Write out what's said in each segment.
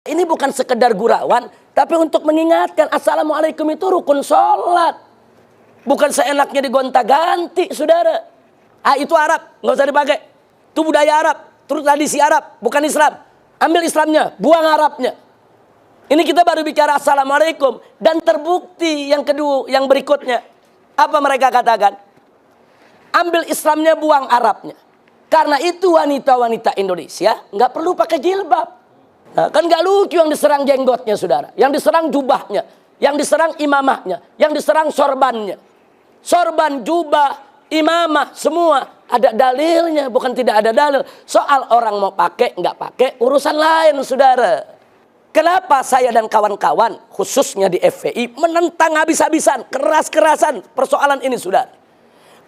Ini bukan sekedar gurauan, tapi untuk mengingatkan assalamualaikum itu rukun sholat. Bukan seenaknya digonta-ganti, saudara. Itu Arab, nggak usah dipakai. Itu budaya Arab, terus tradisi Arab, bukan Islam. Ambil Islamnya, buang Arabnya. Ini kita baru bicara assalamualaikum. Dan terbukti yang kedua, yang berikutnya. Apa mereka katakan? Ambil Islamnya, buang Arabnya. Karena itu wanita-wanita Indonesia nggak perlu pakai jilbab. Nah, kan nggak lucu yang diserang jenggotnya, saudara. Yang diserang jubahnya, yang diserang imamahnya, yang diserang sorbannya. Sorban, jubah, imamah, semua ada dalilnya, bukan tidak ada dalil. Soal orang mau pakai nggak pakai urusan lain, saudara. Kenapa saya dan kawan-kawan, khususnya di FPI, menentang habis-habisan, keras-kerasan persoalan ini, saudara?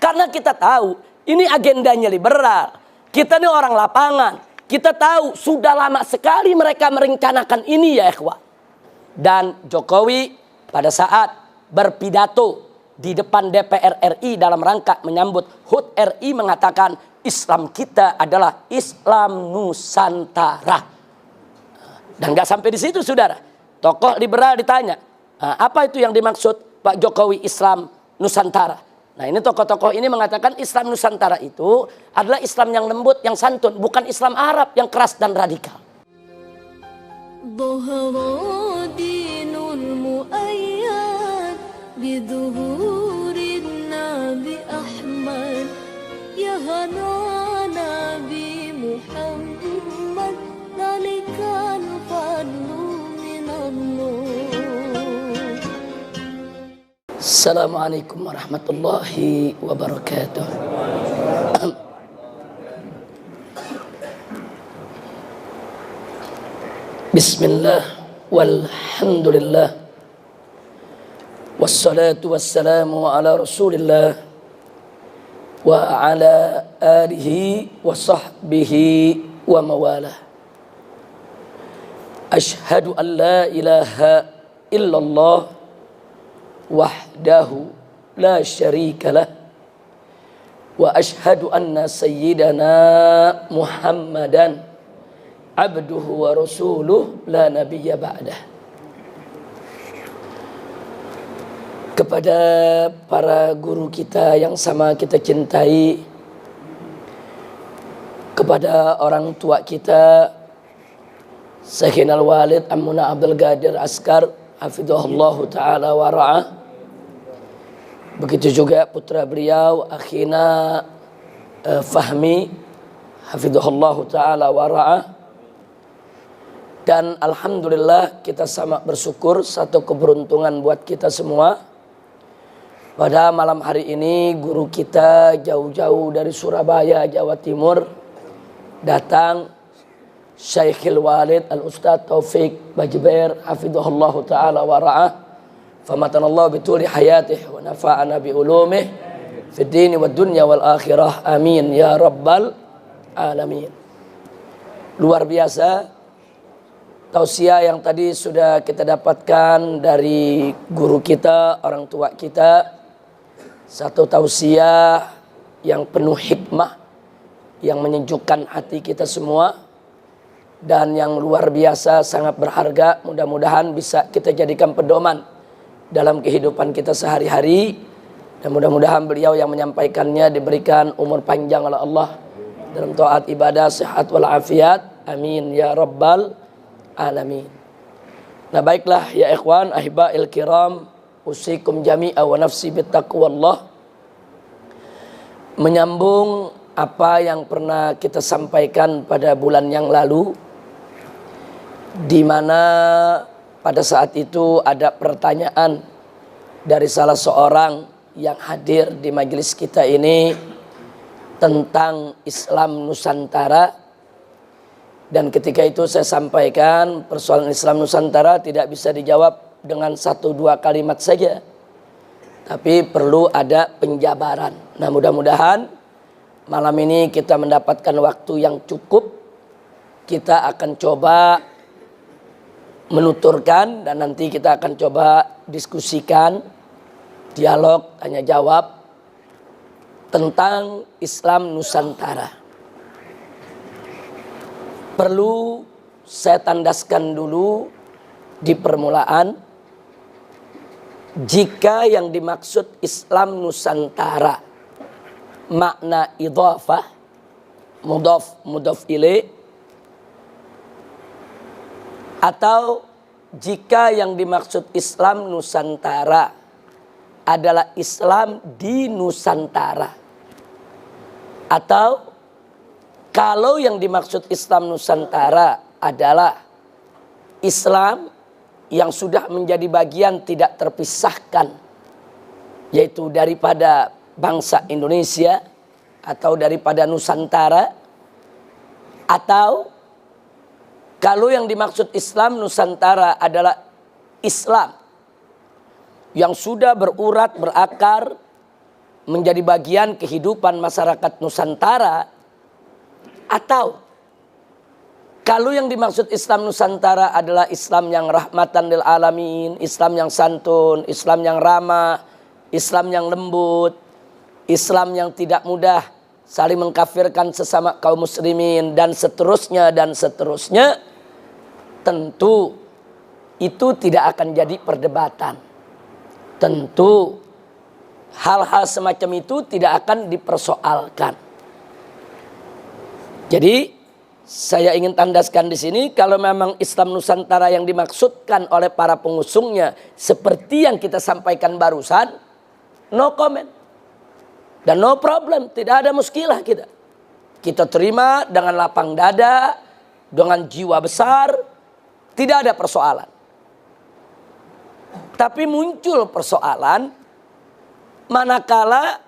Karena kita tahu ini agendanya liberal. Kita ini orang lapangan. Kita tahu sudah lama sekali mereka merencanakan ini, ya ikhwah. Dan Jokowi pada saat berpidato di depan DPR RI dalam rangka menyambut HUT RI mengatakan Islam kita adalah Islam Nusantara. Dan nggak sampai di situ, saudara. Tokoh liberal ditanya, apa itu yang dimaksud Pak Jokowi Islam Nusantara? Nah, ini tokoh-tokoh ini mengatakan Islam Nusantara itu adalah Islam yang lembut, yang santun, bukan Islam Arab yang keras dan radikal. Assalamualaikum warahmatullahi wabarakatuh. Bismillah walhamdulillah wassalatu wassalamu ala rasulillah wa ala alihi wa sahbihi wa mawalah. Ashhadu an la ilaha illallah wahdahu la syarika lah wa ashhadu anna sayyidana Muhammadan abduhu wa rasuluh la nabiyya ba'dah. Kepada para guru kita yang sama kita cintai, kepada orang tua kita Sayyidina Walid Ammuna Abdul Qadir Askar hafizahullahu ta'ala wa ra'ah. Begitu juga putra beliau akhina Fahmi hafizahullahu ta'ala wa ra'ah. Dan alhamdulillah kita sama bersyukur, satu keberuntungan buat kita semua. Pada malam hari ini guru kita jauh-jauh dari Surabaya, Jawa Timur datang, Syekhul Walid Al-Ustadz Taufik Bajber hafizahullahu ta'ala wa ra'ah. Famatanallahu bituli hayatih wa nafa'ana bi ulumih fid dini wad dunya wal akhirah. Amin ya rabbal alamin. Luar biasa tausiah yang tadi sudah kita dapatkan dari guru kita, orang tua kita. Satu tausiah yang penuh hikmah, yang menyejukkan hati kita semua, dan yang luar biasa sangat berharga. Mudah-mudahan bisa kita jadikan pedoman dalam kehidupan kita sehari-hari. Dan mudah-mudahan beliau yang menyampaikannya diberikan umur panjang oleh Allah dalam taat ibadah, sehat walafiat. Amin ya rabbal alamin. Nah, baiklah ya ikhwan ahiba'il kiram, usikum jami'a wa nafsi bittaqwallah. Menyambung apa yang pernah kita sampaikan pada bulan yang lalu, di mana pada saat itu ada pertanyaan dari salah seorang yang hadir di majelis kita ini tentang Islam Nusantara. Dan ketika itu saya sampaikan persoalan Islam Nusantara tidak bisa dijawab dengan 1-2 kalimat saja, tapi perlu ada penjabaran. Nah, mudah-mudahan malam ini kita mendapatkan waktu yang cukup. Kita akan coba menuturkan dan nanti kita akan coba diskusikan, dialog, tanya jawab tentang Islam Nusantara. Perlu saya tandaskan dulu di permulaan, jika yang dimaksud Islam Nusantara makna idhafah, mudhaf ilaih, atau jika yang dimaksud Islam Nusantara adalah Islam di Nusantara, atau kalau yang dimaksud Islam Nusantara adalah Islam yang sudah menjadi bagian tidak terpisahkan, yaitu daripada bangsa Indonesia atau daripada Nusantara, atau kalau yang dimaksud Islam Nusantara adalah Islam yang sudah berurat berakar menjadi bagian kehidupan masyarakat Nusantara, atau kalau yang dimaksud Islam Nusantara adalah Islam yang rahmatan lil alamin, Islam yang santun, Islam yang ramah, Islam yang lembut, Islam yang tidak mudah saling mengkafirkan sesama kaum muslimin, dan seterusnya, tentu itu tidak akan jadi perdebatan. Tentu hal-hal semacam itu tidak akan dipersoalkan. Jadi saya ingin tandaskan di sini, kalau memang Islam Nusantara yang dimaksudkan oleh para pengusungnya seperti yang kita sampaikan barusan, no comment dan no problem, tidak ada muskilah kita. Kita terima dengan lapang dada, dengan jiwa besar, tidak ada persoalan. Tapi muncul persoalan manakala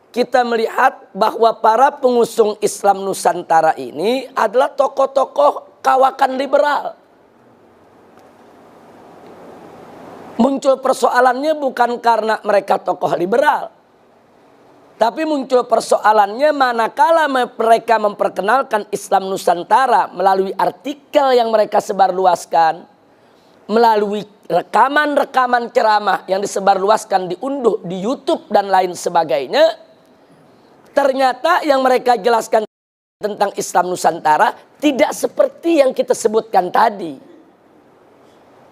kita melihat bahwa para pengusung Islam Nusantara ini adalah tokoh-tokoh kawakan liberal. Muncul persoalannya bukan karena mereka tokoh liberal, tapi muncul persoalannya manakala mereka memperkenalkan Islam Nusantara melalui artikel yang mereka sebarluaskan, melalui rekaman-rekaman ceramah yang disebarluaskan, diunduh di YouTube dan lain sebagainya. Ternyata yang mereka jelaskan tentang Islam Nusantara tidak seperti yang kita sebutkan tadi.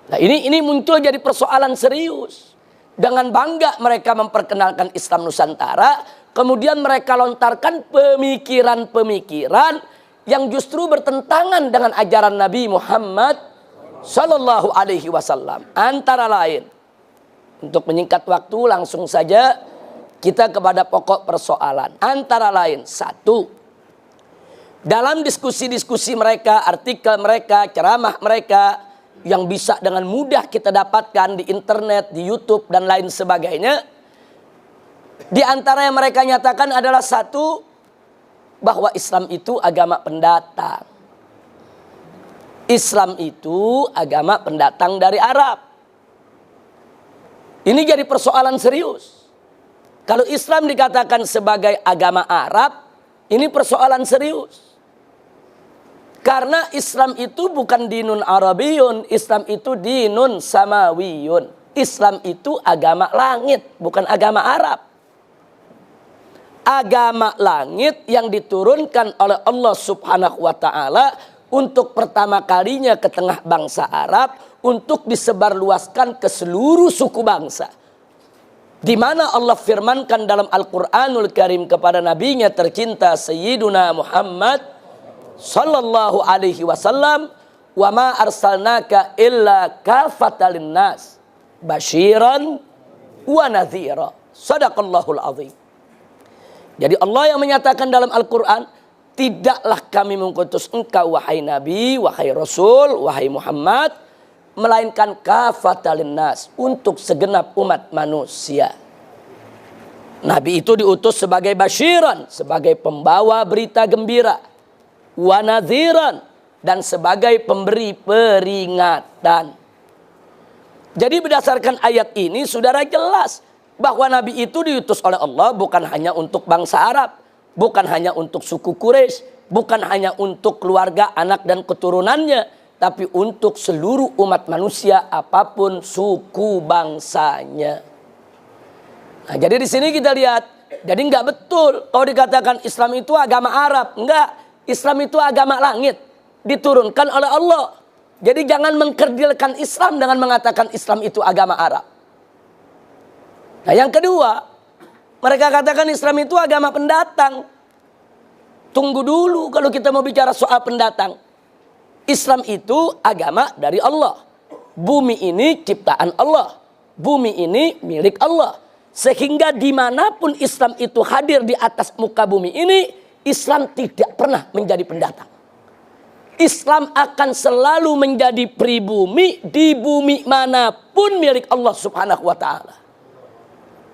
Nah, ini muncul jadi persoalan serius. Dengan bangga mereka memperkenalkan Islam Nusantara, kemudian mereka lontarkan pemikiran-pemikiran yang justru bertentangan dengan ajaran Nabi Muhammad Sallallahu Alaihi Wasallam. Antara lain, untuk menyingkat waktu langsung saja kita kepada pokok persoalan. Antara lain, satu, dalam diskusi-diskusi mereka, artikel mereka, ceramah mereka yang bisa dengan mudah kita dapatkan di internet, di YouTube dan lain sebagainya, di antara yang mereka nyatakan adalah satu, bahwa Islam itu agama pendatang. Islam itu agama pendatang dari Arab. Ini jadi persoalan serius. Kalau Islam dikatakan sebagai agama Arab, ini persoalan serius. Karena Islam itu bukan dinun Arabiyun, Islam itu dinun Samawiyun. Islam itu agama langit, bukan agama Arab. Agama langit yang diturunkan oleh Allah Subhanahu wa Ta'ala untuk pertama kalinya ke tengah bangsa Arab, untuk disebarluaskan ke seluruh suku bangsa. Di mana Allah firmankan dalam Al-Quranul Karim kepada nabinya tercinta Sayyiduna Muhammad Sallallahu Alaihi Wasallam, wa ma arsalnaka illa kafatan linnas basyiran wa nadhira. Sadaqallahul azim. Jadi Allah yang menyatakan dalam Al-Quran, tidaklah kami mengutus engkau wahai Nabi, wahai Rasul, wahai Muhammad, melainkan kafatan linnas, untuk segenap umat manusia. Nabi itu diutus sebagai basyiran, sebagai pembawa berita gembira, wa nadhiran, dan sebagai pemberi peringatan. Jadi berdasarkan ayat ini saudara jelas bahwa Nabi itu diutus oleh Allah bukan hanya untuk bangsa Arab, bukan hanya untuk suku Quraisy, bukan hanya untuk keluarga, anak dan keturunannya, tapi untuk seluruh umat manusia apapun suku bangsanya. Nah, jadi di sini kita lihat, jadi nggak betul kalau dikatakan Islam itu agama Arab. Enggak, Islam itu agama langit, diturunkan oleh Allah Jadi jangan mengkerdilkan Islam dengan mengatakan Islam itu agama Arab. Nah yang kedua, mereka katakan Islam itu agama pendatang. Tunggu dulu kalau kita mau bicara soal pendatang. Islam itu agama dari Allah. Bumi ini ciptaan Allah. Bumi ini milik Allah. Sehingga dimanapun Islam itu hadir di atas muka bumi ini, Islam tidak pernah menjadi pendatang. Islam akan selalu menjadi pribumi di bumi manapun milik Allah Subhanahu wa ta'ala.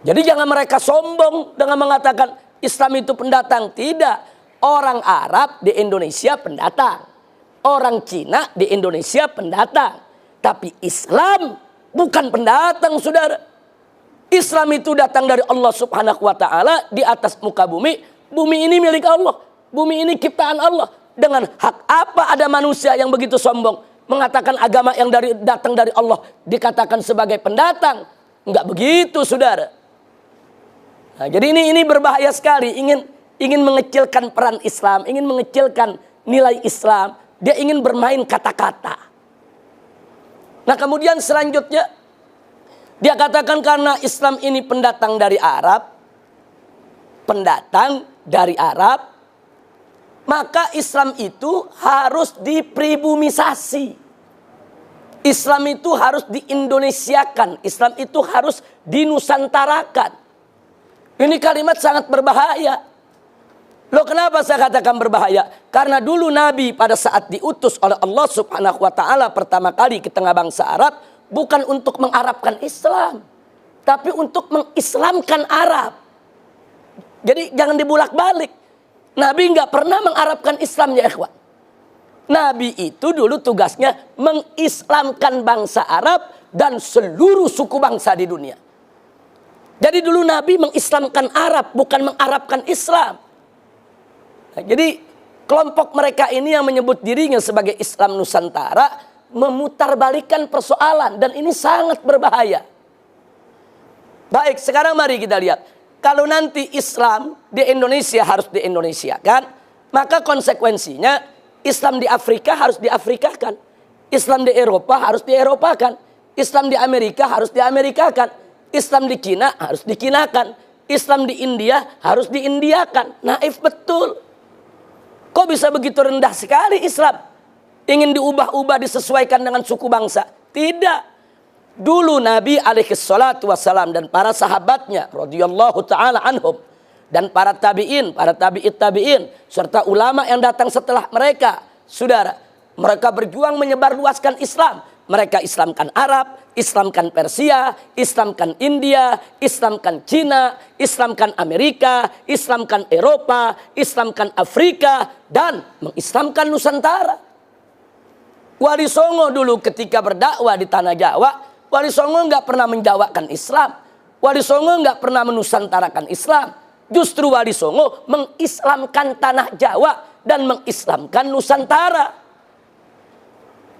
Jadi jangan mereka sombong dengan mengatakan Islam itu pendatang. Tidak. Orang Arab di Indonesia pendatang. Orang Cina di Indonesia pendatang. Tapi Islam bukan pendatang, saudara. Islam itu datang dari Allah Subhanahu wa ta'ala di atas muka bumi. Bumi ini milik Allah. Bumi ini ciptaan Allah. Dengan hak apa ada manusia yang begitu sombong mengatakan agama yang datang dari Allah dikatakan sebagai pendatang? Enggak begitu, saudara. Nah, jadi ini berbahaya sekali. Ingin mengecilkan peran Islam, ingin mengecilkan nilai Islam. Dia ingin bermain kata-kata. Nah, kemudian selanjutnya dia katakan karena Islam ini pendatang dari Arab, maka Islam itu harus dipribumisasi. Islam itu harus diindonesiakan. Islam itu harus dinusantarakan. Ini kalimat sangat berbahaya. Loh, kenapa saya katakan berbahaya? Karena dulu Nabi pada saat diutus oleh Allah Subhanahu wa ta'ala pertama kali ke tengah bangsa Arab, bukan untuk mengarabkan Islam, tapi untuk mengislamkan Arab. Jadi jangan dibulak-balik. Nabi nggak pernah mengarabkan Islam, ya ikhwan. Nabi itu dulu tugasnya mengislamkan bangsa Arab dan seluruh suku bangsa di dunia. Jadi dulu Nabi mengislamkan Arab, bukan mengarabkan Islam. Nah, jadi kelompok mereka ini yang menyebut dirinya sebagai Islam Nusantara memutarbalikkan persoalan, dan ini sangat berbahaya. Baik, sekarang mari kita lihat. Kalau nanti Islam di Indonesia harus di-Indonesiakan, maka konsekuensinya Islam di Afrika harus di-Afrikakan. Islam di Eropa harus di-Eropakan. Islam di Amerika harus di-Amerikakan. Islam di Cina harus dikinakan. Islam di India harus di-Indiakan. Naif betul. Kok bisa begitu rendah sekali Islam? Ingin diubah-ubah, disesuaikan dengan suku bangsa? Tidak. Dulu Nabi alaihi salatu wassalam dan para sahabatnya radhiyallahu ta'ala anhum, dan para tabi'in, para tabi'it tabi'in, serta ulama yang datang setelah mereka, saudara, mereka berjuang menyebarluaskan Islam. Mereka Islamkan Arab, Islamkan Persia, Islamkan India, Islamkan Cina, Islamkan Amerika, Islamkan Eropa, Islamkan Afrika, dan mengislamkan Nusantara. Wali Songo dulu ketika berdakwah di Tanah Jawa, Wali Songo nggak pernah menjawakan Islam. Wali Songo nggak pernah menusantarakan Islam. Justru Wali Songo mengislamkan Tanah Jawa dan mengislamkan Nusantara.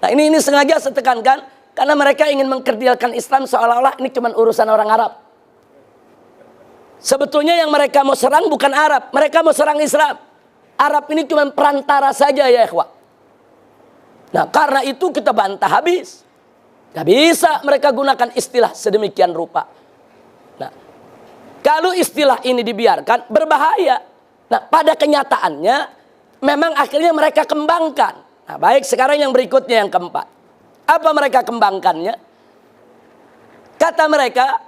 Nah ini sengaja saya tekankan karena mereka ingin mengkerdilkan Islam seolah-olah ini cuma urusan orang Arab. Sebetulnya yang mereka mau serang bukan Arab, mereka mau serang Islam. Arab ini cuma perantara saja, ya ikhwah. Nah karena itu kita bantah habis. Gak bisa mereka gunakan istilah sedemikian rupa. Nah, kalau istilah ini dibiarkan berbahaya. Nah, pada kenyataannya memang akhirnya mereka kembangkan. Nah, baik, sekarang yang berikutnya yang keempat. Apa mereka kembangkannya? Kata mereka,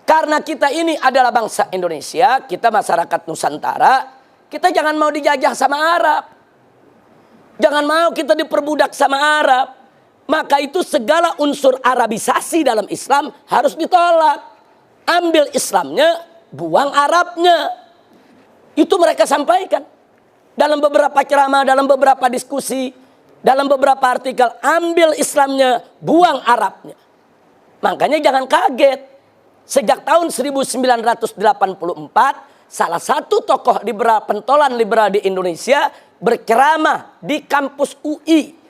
karena kita ini adalah bangsa Indonesia, kita masyarakat Nusantara, kita jangan mau dijajah sama Arab. Jangan mau kita diperbudak sama Arab. Maka itu segala unsur Arabisasi dalam Islam harus ditolak. Ambil Islamnya, buang Arabnya. Itu mereka sampaikan. Dalam beberapa ceramah, dalam beberapa diskusi, dalam beberapa artikel. Ambil Islamnya, buang Arabnya. Makanya jangan kaget. Sejak tahun 1984, salah satu tokoh liberal, pentolan liberal di Indonesia berceramah di kampus UI.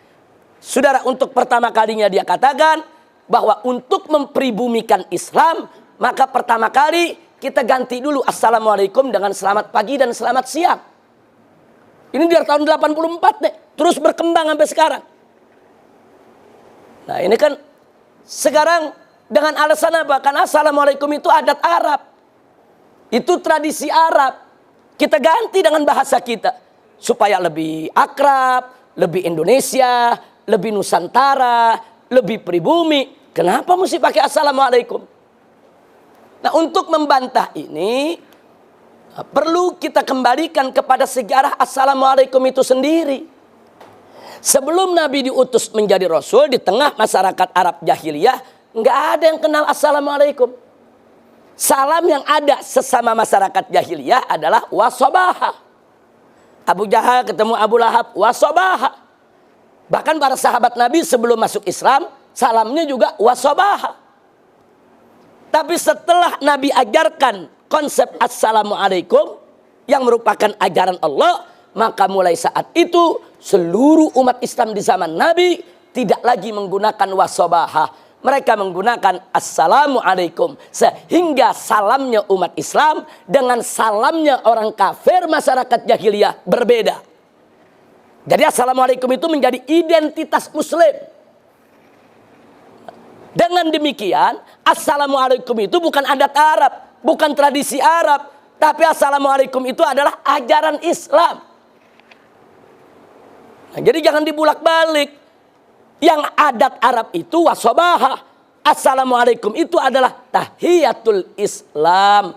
Saudara, untuk pertama kalinya dia katakan bahwa untuk mempribumikan Islam, maka pertama kali kita ganti dulu Assalamualaikum dengan selamat pagi dan selamat siang. Ini dari tahun 84 nih, terus berkembang sampai sekarang. Nah ini kan sekarang dengan alasan apa? Karena assalamualaikum itu adat Arab. Itu tradisi Arab. Kita ganti dengan bahasa kita. Supaya lebih akrab, lebih Indonesia, lebih Nusantara, lebih pribumi. Kenapa mesti pakai assalamualaikum? Nah untuk membantah ini, perlu kita kembalikan kepada sejarah assalamualaikum itu sendiri. Sebelum Nabi diutus menjadi Rasul di tengah masyarakat Arab jahiliyah, nggak ada yang kenal assalamualaikum. Salam yang ada sesama masyarakat jahiliyah adalah wasobaha. Abu Jahal ketemu Abu Lahab, wasobaha. Bahkan para sahabat Nabi sebelum masuk Islam, salamnya juga wasobaha. Tapi setelah Nabi ajarkan konsep assalamualaikum yang merupakan ajaran Allah, maka mulai saat itu seluruh umat Islam di zaman Nabi tidak lagi menggunakan wasobaha. Mereka menggunakan assalamualaikum. Sehingga salamnya umat Islam dengan salamnya orang kafir masyarakat jahiliyah berbeda. Jadi assalamualaikum itu menjadi identitas muslim. Dengan demikian assalamualaikum itu bukan adat Arab, bukan tradisi Arab, tapi assalamualaikum itu adalah ajaran Islam. Nah, jadi jangan dibulak-balik. Yang adat Arab itu wasobaha. Assalamualaikum itu adalah tahiyatul Islam.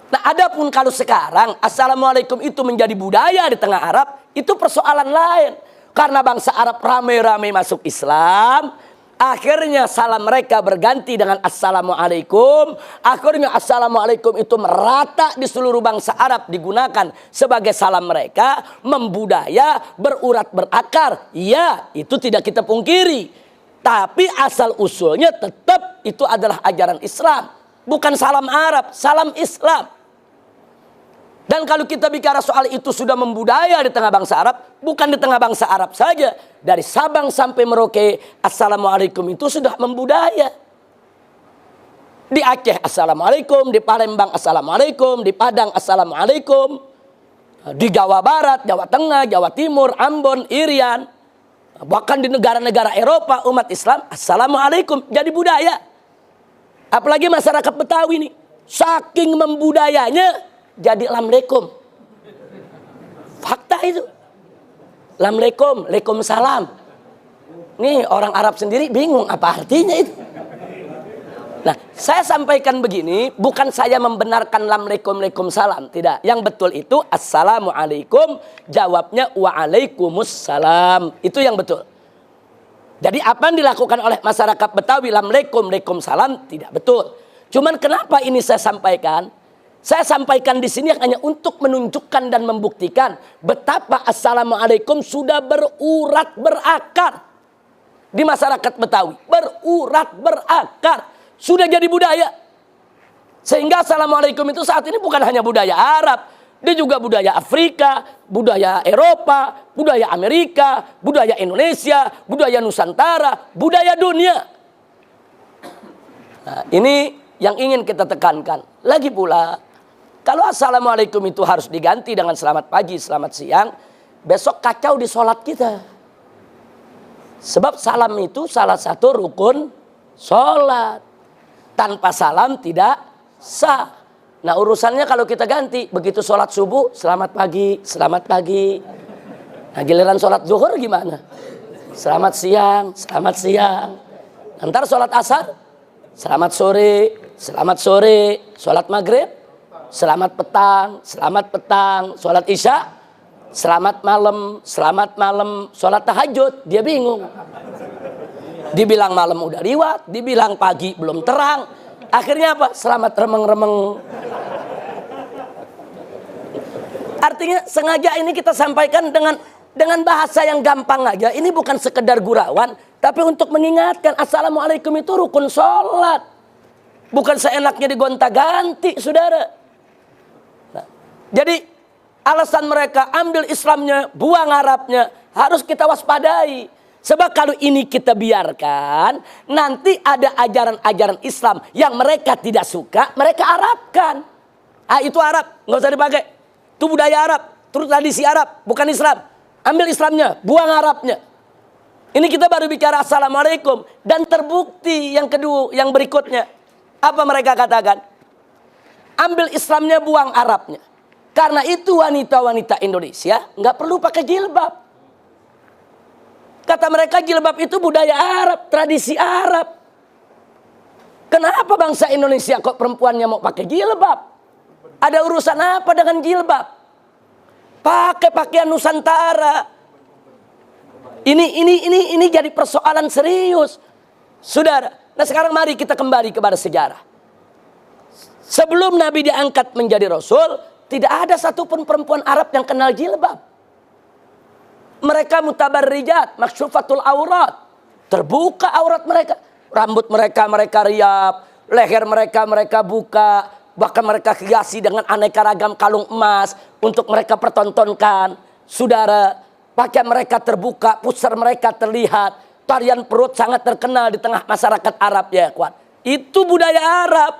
Nah adapun kalau sekarang assalamualaikum itu menjadi budaya di tengah Arab, itu persoalan lain. Karena bangsa Arab ramai-ramai masuk Islam, akhirnya salam mereka berganti dengan assalamualaikum. Akhirnya assalamualaikum itu merata di seluruh bangsa Arab, digunakan sebagai salam mereka, membudaya, berurat berakar. Ya, itu tidak kita pungkiri. Tapi asal usulnya tetap itu adalah ajaran Islam. Bukan salam Arab, salam Islam. Dan kalau kita bicara soal itu sudah membudaya di tengah bangsa Arab, bukan di tengah bangsa Arab saja. Dari Sabang sampai Merauke, assalamualaikum itu sudah membudaya. Di Aceh assalamualaikum, di Palembang assalamualaikum, di Padang assalamualaikum, di Jawa Barat, Jawa Tengah, Jawa Timur, Ambon, Irian, bahkan di negara-negara Eropa umat Islam assalamualaikum jadi budaya. Apalagi masyarakat Betawi nih, saking membudayanya jadi lamleikum. Fakta itu. Lamleikum, Waalaikumsalam. Nih orang Arab sendiri bingung apa artinya itu. Nah, saya sampaikan begini, bukan saya membenarkan lamleikum, Waalaikumsalam, tidak. Yang betul itu assalamualaikum, jawabnya waalaikumsalam. Itu yang betul. Jadi apa yang dilakukan oleh masyarakat Betawi lamleikum, Waalaikumsalam tidak betul. Cuman kenapa ini saya sampaikan? Saya sampaikan di sini hanya untuk menunjukkan dan membuktikan betapa assalamualaikum sudah berurat berakar di masyarakat Betawi. Berurat berakar. Sudah jadi budaya. Sehingga assalamualaikum itu saat ini bukan hanya budaya Arab. Dia juga budaya Afrika, budaya Eropa, budaya Amerika, budaya Indonesia, budaya Nusantara, budaya dunia. Nah, ini yang ingin kita tekankan. Lagi pula, kalau assalamualaikum itu harus diganti dengan selamat pagi, selamat siang, besok kacau di sholat kita. Sebab salam itu salah satu rukun sholat. Tanpa salam tidak sah. Nah urusannya kalau kita ganti, begitu sholat subuh, selamat pagi, selamat pagi. Nah giliran sholat zuhur gimana? Selamat siang, selamat siang. Ntar sholat asar, selamat sore, selamat sore. Sholat maghrib, selamat petang, sholat isya, selamat malam, sholat tahajud, dia bingung. Dibilang malam udah liwat, dibilang pagi belum terang. Akhirnya apa? Selamat remeng-remeng. Artinya sengaja ini kita sampaikan dengan bahasa yang gampang aja. Ini bukan sekedar gurauan, tapi untuk mengingatkan assalamualaikum itu rukun sholat. Bukan seenaknya digonta-ganti, saudara. Nah, jadi alasan mereka ambil Islamnya, buang Arabnya, harus kita waspadai. Sebab kalau ini kita biarkan, nanti ada ajaran-ajaran Islam yang mereka tidak suka, mereka Arabkan. Ah itu Arab, nggak usah dipakai. Itu budaya Arab, itu tradisi Arab, bukan Islam. Ambil Islamnya, buang Arabnya. Ini kita baru bicara assalamualaikum. Dan terbukti yang kedua, yang berikutnya. Apa mereka katakan? Ambil Islamnya, buang Arabnya. Karena itu wanita-wanita Indonesia nggak perlu pakai jilbab. Kata mereka jilbab itu budaya Arab, tradisi Arab. Kenapa bangsa Indonesia kok perempuannya mau pakai jilbab? Ada urusan apa dengan jilbab? Pakai pakaian Nusantara. Ini jadi persoalan serius, saudara. Nah sekarang mari kita kembali kepada sejarah. Sebelum Nabi diangkat menjadi Rasul, tidak ada satupun perempuan Arab yang kenal jilbab. Mereka mutabarrijat, makshufatul aurat, terbuka aurat mereka. Rambut mereka riap, leher mereka buka, bahkan mereka hiasi dengan aneka ragam kalung emas untuk mereka pertontonkan. Saudara, pakaian mereka terbuka, pusar mereka terlihat, tarian perut sangat terkenal di tengah masyarakat Arab ya kawan. Itu budaya Arab.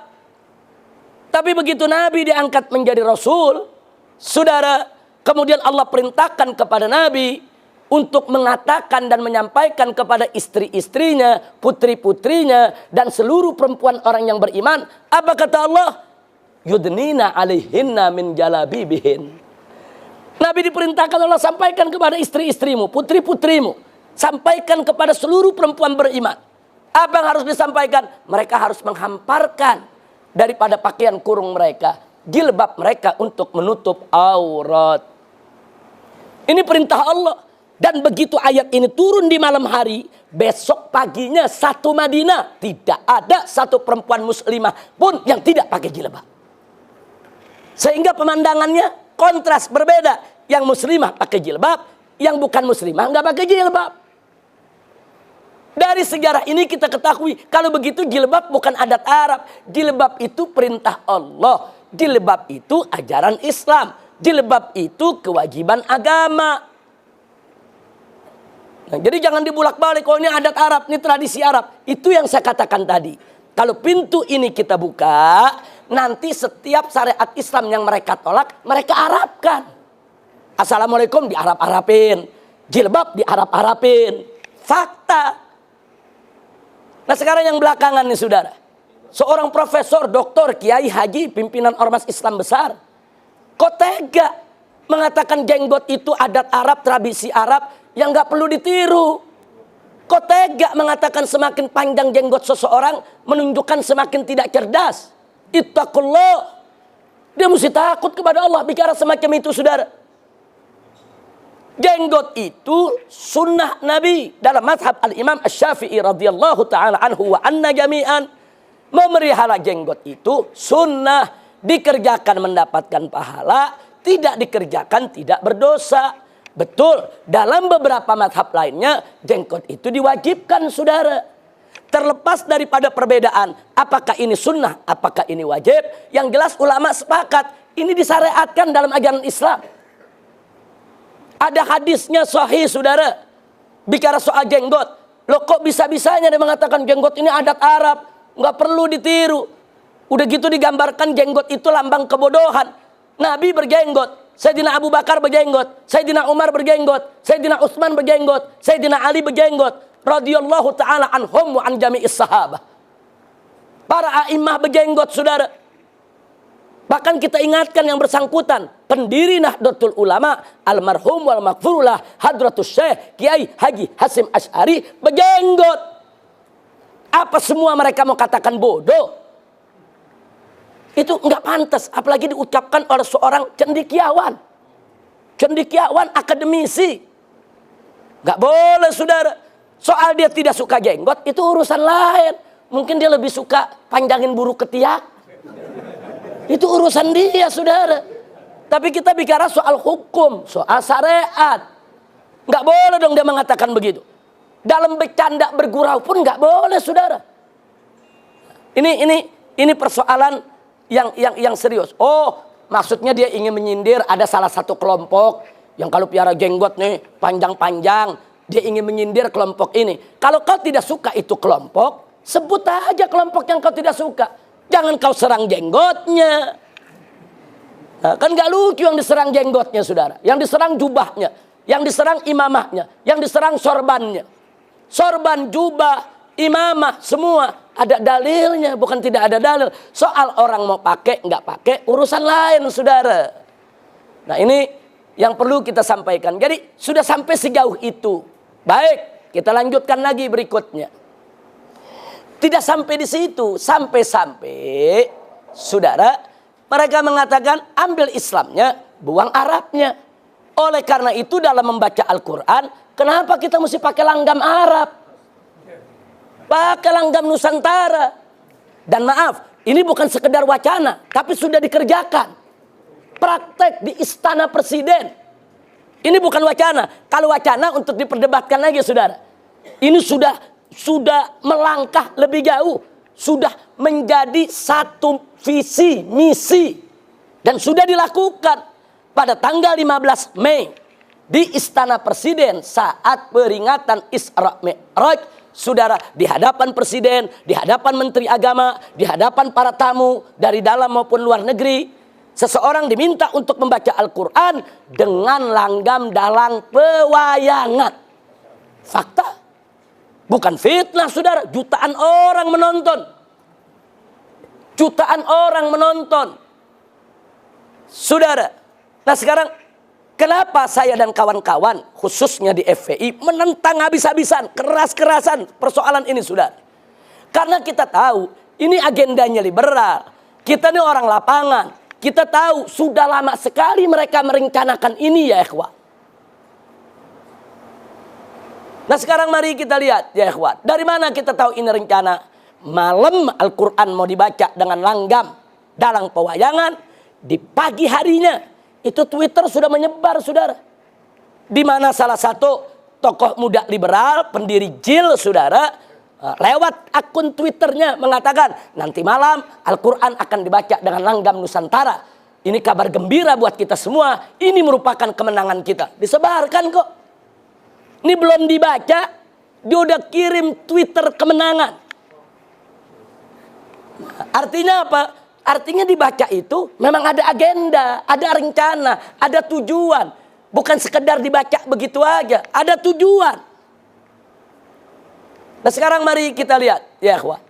Tapi begitu Nabi diangkat menjadi Rasul, saudara, kemudian Allah perintahkan kepada Nabi untuk mengatakan dan menyampaikan kepada istri-istrinya, putri-putrinya, dan seluruh perempuan orang yang beriman. Apa kata Allah? Yudnina alaihinna min jalabibihin. Nabi diperintahkan Allah sampaikan kepada istri-istrimu, putri-putrimu. Sampaikan kepada seluruh perempuan beriman. Apa yang harus disampaikan? Mereka harus menghamparkan daripada pakaian kurung mereka, jilbab mereka untuk menutup aurat. Ini perintah Allah. Dan begitu ayat ini turun di malam hari, besok paginya satu Madinah tidak ada satu perempuan muslimah pun yang tidak pakai jilbab. Sehingga pemandangannya kontras berbeda. Yang muslimah pakai jilbab, yang bukan muslimah nggak pakai jilbab. Dari sejarah ini kita ketahui kalau begitu jilbab bukan adat Arab. Jilbab itu perintah Allah. Jilbab itu ajaran Islam. Jilbab itu kewajiban agama. Nah, jadi jangan dibulak-balik, oh ini adat Arab, ini tradisi Arab. Itu yang saya katakan tadi. Kalau pintu ini kita buka, nanti setiap syariat Islam yang mereka tolak, mereka Arabkan. Assalamualaikum di Arab-Arabin, jilbab di Arab-Arabin. Fakta. Nah sekarang yang belakangan nih saudara. Seorang profesor, doktor, kiai, haji, pimpinan ormas Islam besar. Kok tega mengatakan jenggot itu adat Arab, tradisi Arab yang gak perlu ditiru. Kok tega mengatakan semakin panjang jenggot seseorang menunjukkan semakin tidak cerdas. Ittaqullah. Dia mesti takut kepada Allah bicara semacam itu saudara. Jenggot itu sunnah Nabi dalam mazhab al-Imam Asy-Syafi'i radhiyallahu ta'ala anhu wa anna jami'an. Memelihara jenggot itu sunnah, dikerjakan mendapatkan pahala, tidak dikerjakan tidak berdosa. Betul, dalam beberapa mazhab lainnya jenggot itu diwajibkan saudara. Terlepas daripada perbedaan apakah ini sunnah, apakah ini wajib, yang jelas ulama sepakat ini disyariatkan dalam ajaran Islam. Ada hadisnya sahih saudara. Bicara soal jenggot. Loh kok bisa-bisanya dia mengatakan jenggot ini adat Arab. Nggak perlu ditiru. Udah gitu digambarkan jenggot itu lambang kebodohan. Nabi berjenggot. Sayyidina Abu Bakar berjenggot. Sayyidina Umar berjenggot. Sayyidina Utsman berjenggot. Sayyidina Ali berjenggot. Radhiyallahu ta'ala anhum wa an jami'is sahabah. Para a'immah berjenggot saudara. Bahkan kita ingatkan yang bersangkutan, pendiri Nahdlatul Ulama, almarhum wal maghfurullah Hadratus Syekh Kiai Haji Hasyim Asy'ari berjenggot. Apa semua mereka mau katakan bodoh? Itu enggak pantas, apalagi diucapkan oleh seorang cendekiawan. Cendekiawan akademisi. Enggak boleh saudara. Soal dia tidak suka jenggot itu urusan lain. Mungkin dia lebih suka panjangin buru ketiak. Itu urusan dia saudara. Tapi kita bicara soal hukum, soal syariat. Nggak boleh dong dia mengatakan begitu. Dalam bercanda bergurau pun nggak boleh saudara. Ini persoalan yang serius. Oh, maksudnya dia ingin menyindir ada salah satu kelompok yang kalau piara jenggot nih panjang-panjang, dia ingin menyindir kelompok ini. Kalau kau tidak suka itu kelompok, sebut aja kelompok yang kau tidak suka. Jangan kau serang jenggotnya. Nah, kan gak lucu yang diserang jenggotnya saudara. Yang diserang jubahnya. Yang diserang imamahnya. Yang diserang sorbannya. sorban, jubah, imamah, semua ada dalilnya, bukan tidak ada dalil. Soal orang mau pakai nggak pakai urusan lain, saudara. Nah, ini yang perlu kita sampaikan. Jadi sudah sampai sejauh itu. Baik, kita lanjutkan lagi berikutnya. Tidak sampai di situ, sampai-sampai saudara, mereka mengatakan ambil Islamnya, buang Arabnya. Oleh karena itu dalam membaca Al-Quran, kenapa kita mesti pakai langgam Arab? Pakai langgam Nusantara. Dan maaf, ini bukan sekedar wacana, tapi sudah dikerjakan. Praktek di Istana Presiden. Ini bukan wacana. Kalau wacana untuk diperdebatkan lagi, saudara. Ini sudah melangkah lebih jauh. Sudah menjadi satu visi, misi. Dan sudah dilakukan pada tanggal 15 Mei. Di Istana Presiden saat peringatan Isra Mi'raj. Saudara, di hadapan Presiden, di hadapan Menteri Agama, di hadapan para tamu dari dalam maupun luar negeri, seseorang diminta untuk membaca Al-Quran dengan langgam dalang pewayangan. Fakta, bukan fitnah, saudara. Jutaan orang menonton. Jutaan orang menonton. Saudara, nah sekarang kenapa saya dan kawan-kawan, khususnya di FPI, menentang habis-habisan, keras-kerasan persoalan ini, saudara? Karena kita tahu, ini agendanya liberal. Kita ini orang lapangan. Kita tahu, sudah lama sekali mereka merencanakan ini, ya ikhwan. Nah sekarang mari kita lihat, ya ikhwan. Dari mana kita tahu ini rencana? Malam Al-Quran mau dibaca dengan langgam dalang pewayangan. Di pagi harinya, itu Twitter sudah menyebar, saudara. Di mana salah satu tokoh muda liberal, pendiri JIL, saudara, lewat akun Twitternya mengatakan, nanti malam Al-Quran akan dibaca dengan langgam Nusantara. Ini kabar gembira buat kita semua. Ini merupakan kemenangan kita. Disebarkan kok. Ini belum dibaca, dia udah kirim Twitter kemenangan. Artinya apa? Artinya dibaca itu memang ada agenda, ada rencana, ada tujuan. Bukan sekedar dibaca begitu aja, ada tujuan. Nah sekarang mari kita lihat, ya ikhwan.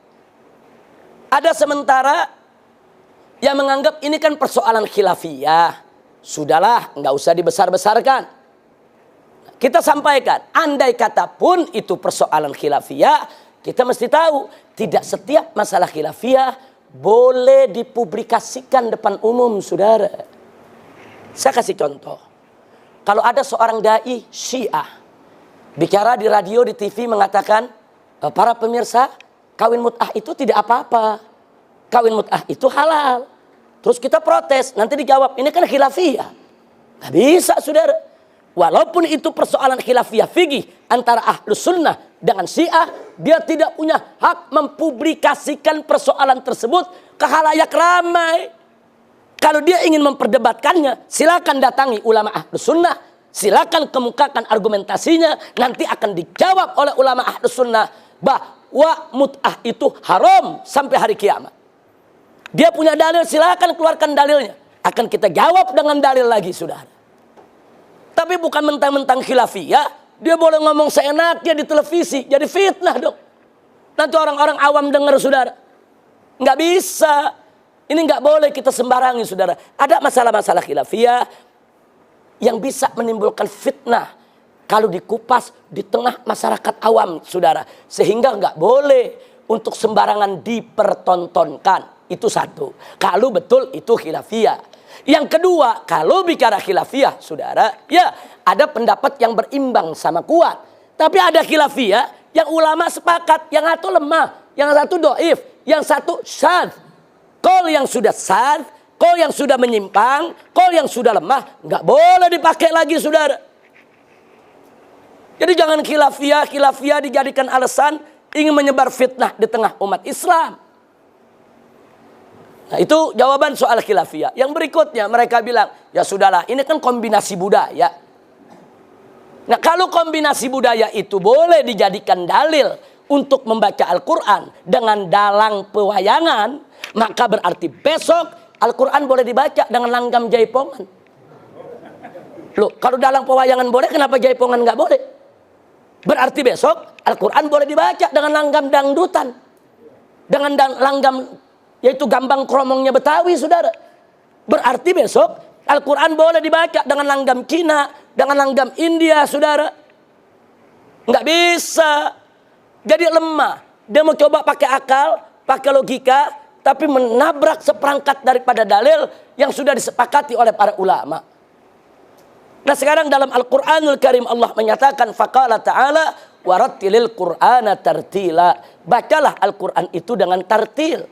Ada sementara yang menganggap ini kan persoalan khilafiyah. Sudahlah, nggak usah dibesar-besarkan. Kita sampaikan, andai kata pun itu persoalan khilafiyah, kita mesti tahu, tidak setiap masalah khilafiyah boleh dipublikasikan depan umum, saudara. Saya kasih contoh. Kalau ada seorang dai Syiah bicara di radio, di TV mengatakan, para pemirsa, kawin mut'ah itu tidak apa-apa. Kawin mut'ah itu halal. Terus kita protes, nanti dijawab, ini kan khilafiyah. Nggak bisa, saudara. Walaupun itu persoalan khilafiyah fikih antara Ahlus Sunnah dengan Syiah, dia tidak punya hak mempublikasikan persoalan tersebut ke khalayak ramai. Kalau dia ingin memperdebatkannya, silakan datangi ulama Ahlus Sunnah, silakan kemukakan argumentasinya, nanti akan dijawab oleh ulama Ahlus Sunnah bahwa mut'ah itu haram sampai hari kiamat. Dia punya dalil, silakan keluarkan dalilnya. Akan kita jawab dengan dalil lagi, saudara. Tapi bukan mentang-mentang khilafiyah, dia boleh ngomong seenaknya di televisi, jadi fitnah dong. Nanti orang-orang awam dengar, saudara. Nggak bisa. Ini nggak boleh kita sembarangi, saudara. Ada masalah-masalah khilafiyah yang bisa menimbulkan fitnah kalau dikupas di tengah masyarakat awam, saudara. Sehingga nggak boleh untuk sembarangan dipertontonkan. Itu satu. Kalau betul itu khilafiyah. Yang kedua, kalau bicara khilafiyah, saudara, ya ada pendapat yang berimbang sama kuat. Tapi ada khilafiyah yang ulama sepakat, yang satu lemah, yang satu doif, yang satu syadz. Kol yang sudah syadz, kol yang sudah menyimpang, kol yang sudah lemah, nggak boleh dipakai lagi, saudara. Jadi jangan khilafiyah dijadikan alasan ingin menyebar fitnah di tengah umat Islam. Nah itu jawaban soal khilafiyah. Yang berikutnya mereka bilang, ya sudahlah, ini kan kombinasi budaya. Nah kalau kombinasi budaya itu boleh dijadikan dalil untuk membaca Al-Quran dengan dalang pewayangan, maka berarti besok Al-Quran boleh dibaca dengan langgam jaipongan. Loh, kalau dalang pewayangan boleh, kenapa jaipongan nggak boleh? Berarti besok Al-Quran boleh dibaca dengan langgam dangdutan. Dengan langgam, yaitu gambang kromongnya Betawi, saudara. Berarti besok Al-Quran boleh dibaca dengan langgam Cina, dengan langgam India, saudara. Nggak bisa. Jadi lemah. Dia mau coba pakai akal, pakai logika, tapi menabrak seperangkat daripada dalil yang sudah disepakati oleh para ulama. Nah sekarang dalam Al-Quranul Karim Allah menyatakan, faqala ta'ala warattilil Qur'ana tartila. Bacalah Al-Quran itu dengan tartil.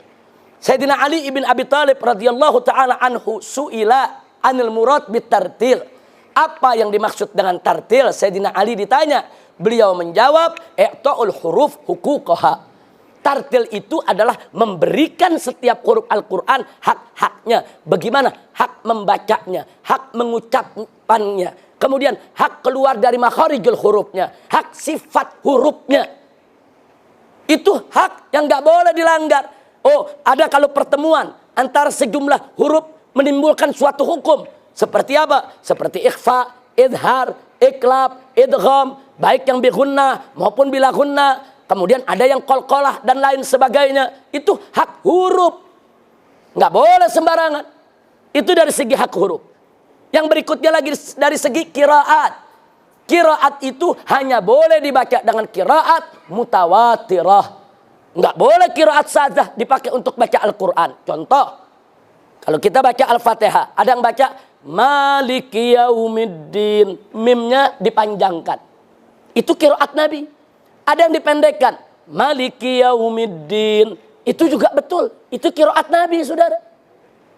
Sayyidina Ali ibn Abi Thalib radhiyallahu ta'ala anhu su'ila anil murad bitartil. Apa yang dimaksud dengan tartil? Sayyidina Ali ditanya. Beliau menjawab, i'ta'ul huruf huquqaha. Tartil itu adalah memberikan setiap huruf Al-Quran hak-haknya. Bagaimana hak membacanya, hak mengucapkannya, kemudian hak keluar dari makharijul hurufnya, hak sifat hurufnya. Itu hak yang nggak boleh dilanggar. Oh, ada kalau pertemuan antara sejumlah huruf menimbulkan suatu hukum. Seperti apa? Seperti ikhfa, idhar, iklab, idgham, baik yang bigunnah maupun bila gunnah. Kemudian ada yang qalqalah dan lain sebagainya. Itu hak huruf. Nggak boleh sembarangan. Itu dari segi hak huruf. Yang berikutnya lagi dari segi qiraat. Qiraat itu hanya boleh dibaca dengan qiraat mutawatirah. Nggak boleh qiraat sadzah dipakai untuk baca Al-Quran. Contoh, kalau kita baca Al-Fatihah, ada yang baca Maliki Yaumiddin, mimnya dipanjangkan. Itu qiraat Nabi. Ada yang dipendekkan, Maliki Yaumiddin. Itu juga betul. Itu qiraat Nabi, saudara.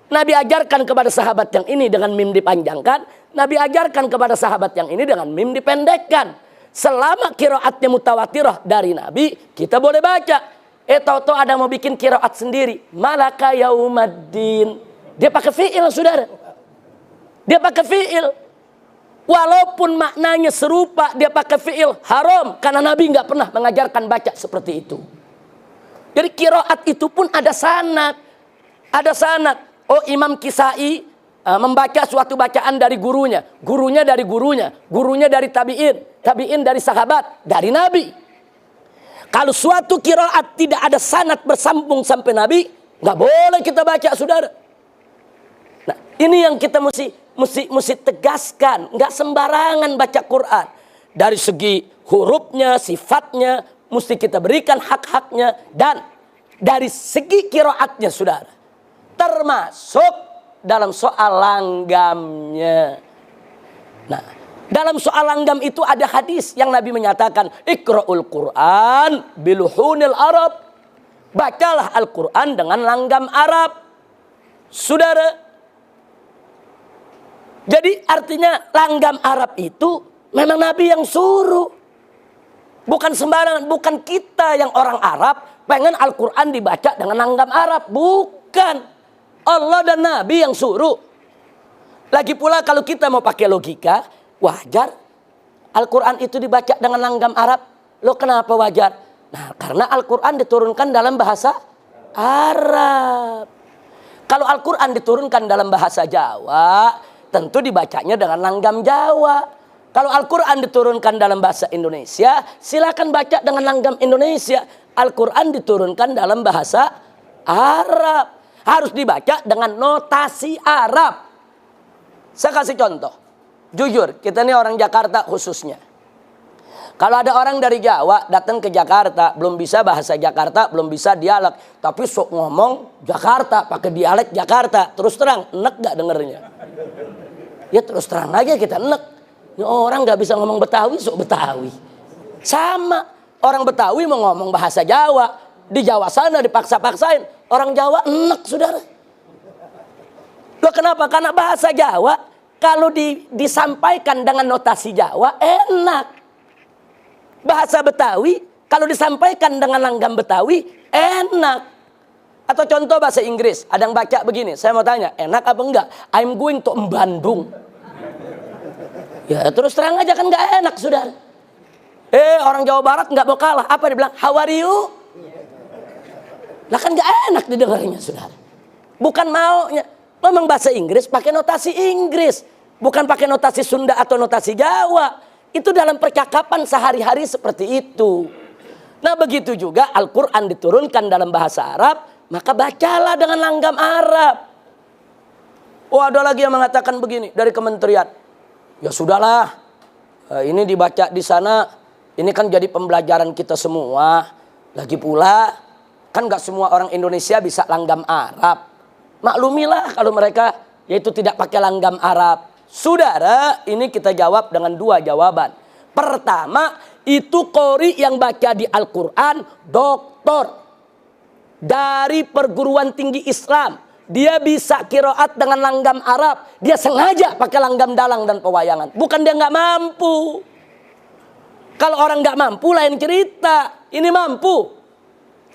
Nabi ajarkan kepada sahabat yang ini dengan mim dipanjangkan. Nabi ajarkan kepada sahabat yang ini dengan mim dipendekkan. Selama qiraatnya mutawatirah dari Nabi, kita boleh baca. Tahu-tahu ada mau bikin qiraat sendiri. Malaka Yaumiddin. Dia pakai fi'il, saudara. Dia pakai fi'il. Walaupun maknanya serupa, dia pakai fi'il, haram. Karena Nabi nggak pernah mengajarkan baca seperti itu. Jadi qiraat itu pun ada sanad. Ada sanad. Oh, Imam Kisai membaca suatu bacaan dari gurunya. Gurunya dari gurunya. Gurunya dari tabi'in. Tabi'in dari sahabat. Dari Nabi. Kalau suatu qiraat tidak ada sanad bersambung sampai Nabi, nggak boleh kita baca, saudara. Nah, ini yang kita mesti tegaskan, nggak sembarangan baca Quran. Dari segi hurufnya, sifatnya, mesti kita berikan hak-haknya. Dan dari segi qiraatnya, saudara. Termasuk dalam soal langgamnya. Nah, dalam soal langgam itu ada hadis yang Nabi menyatakan, Iqra'ul Quran biluhunil Arab. Bacalah Al-Quran dengan langgam Arab. Saudara, jadi artinya langgam Arab itu memang Nabi yang suruh. Bukan sembarangan, bukan kita yang orang Arab pengen Al-Quran dibaca dengan langgam Arab. Bukan. Allah dan Nabi yang suruh. Lagi pula kalau kita mau pakai logika, wajar Al-Quran itu dibaca dengan langgam Arab. Loh kenapa wajar? Nah, karena Al-Quran diturunkan dalam bahasa Arab. Kalau Al-Quran diturunkan dalam bahasa Jawa, tentu dibacanya dengan langgam Jawa. Kalau Al-Quran diturunkan dalam bahasa Indonesia, silakan baca dengan langgam Indonesia. Al-Quran diturunkan dalam bahasa Arab. Harus dibaca dengan notasi Arab. Saya kasih contoh. Jujur, kita ini orang Jakarta khususnya. Kalau ada orang dari Jawa datang ke Jakarta, belum bisa bahasa Jakarta, belum bisa dialek, tapi sok ngomong Jakarta, pakai dialek Jakarta, terus terang, enek gak dengernya? Ya terus terang aja kita enek. Ini orang gak bisa ngomong Betawi, sok Betawi. Sama, orang Betawi mau ngomong bahasa Jawa, di Jawa sana dipaksa-paksain. Orang Jawa enek, saudara. Loh kenapa? Karena bahasa Jawa, kalau disampaikan dengan notasi Jawa, enak. Bahasa Betawi, kalau disampaikan dengan langgam Betawi, enak. Atau contoh bahasa Inggris, ada yang baca begini, saya mau tanya, enak apa enggak? I'm going to Bandung. Ya terus terang aja kan enggak enak, saudara. Orang Jawa Barat enggak mau kalah, apa dia bilang? How are you? Lah kan enggak enak didengarnya, saudara. Bukan maunya. Memang bahasa Inggris pakai notasi Inggris, bukan pakai notasi Sunda atau notasi Jawa. Itu dalam percakapan sehari-hari seperti itu. Nah begitu juga Al-Quran diturunkan dalam bahasa Arab, maka bacalah dengan langgam Arab. Oh ada lagi yang mengatakan begini dari kementerian. Ya sudahlah, ini dibaca di sana, ini kan jadi pembelajaran kita semua. Lagi pula, kan gak semua orang Indonesia bisa langgam Arab. Maklumilah kalau mereka yaitu tidak pakai langgam Arab. Saudara, ini kita jawab dengan dua jawaban. Pertama, itu qori yang baca di Al-Quran, doktor dari perguruan tinggi Islam. Dia bisa qiraat dengan langgam Arab. Dia sengaja pakai langgam dalang dan pewayangan. Bukan dia nggak mampu. Kalau orang nggak mampu lain cerita. Ini mampu.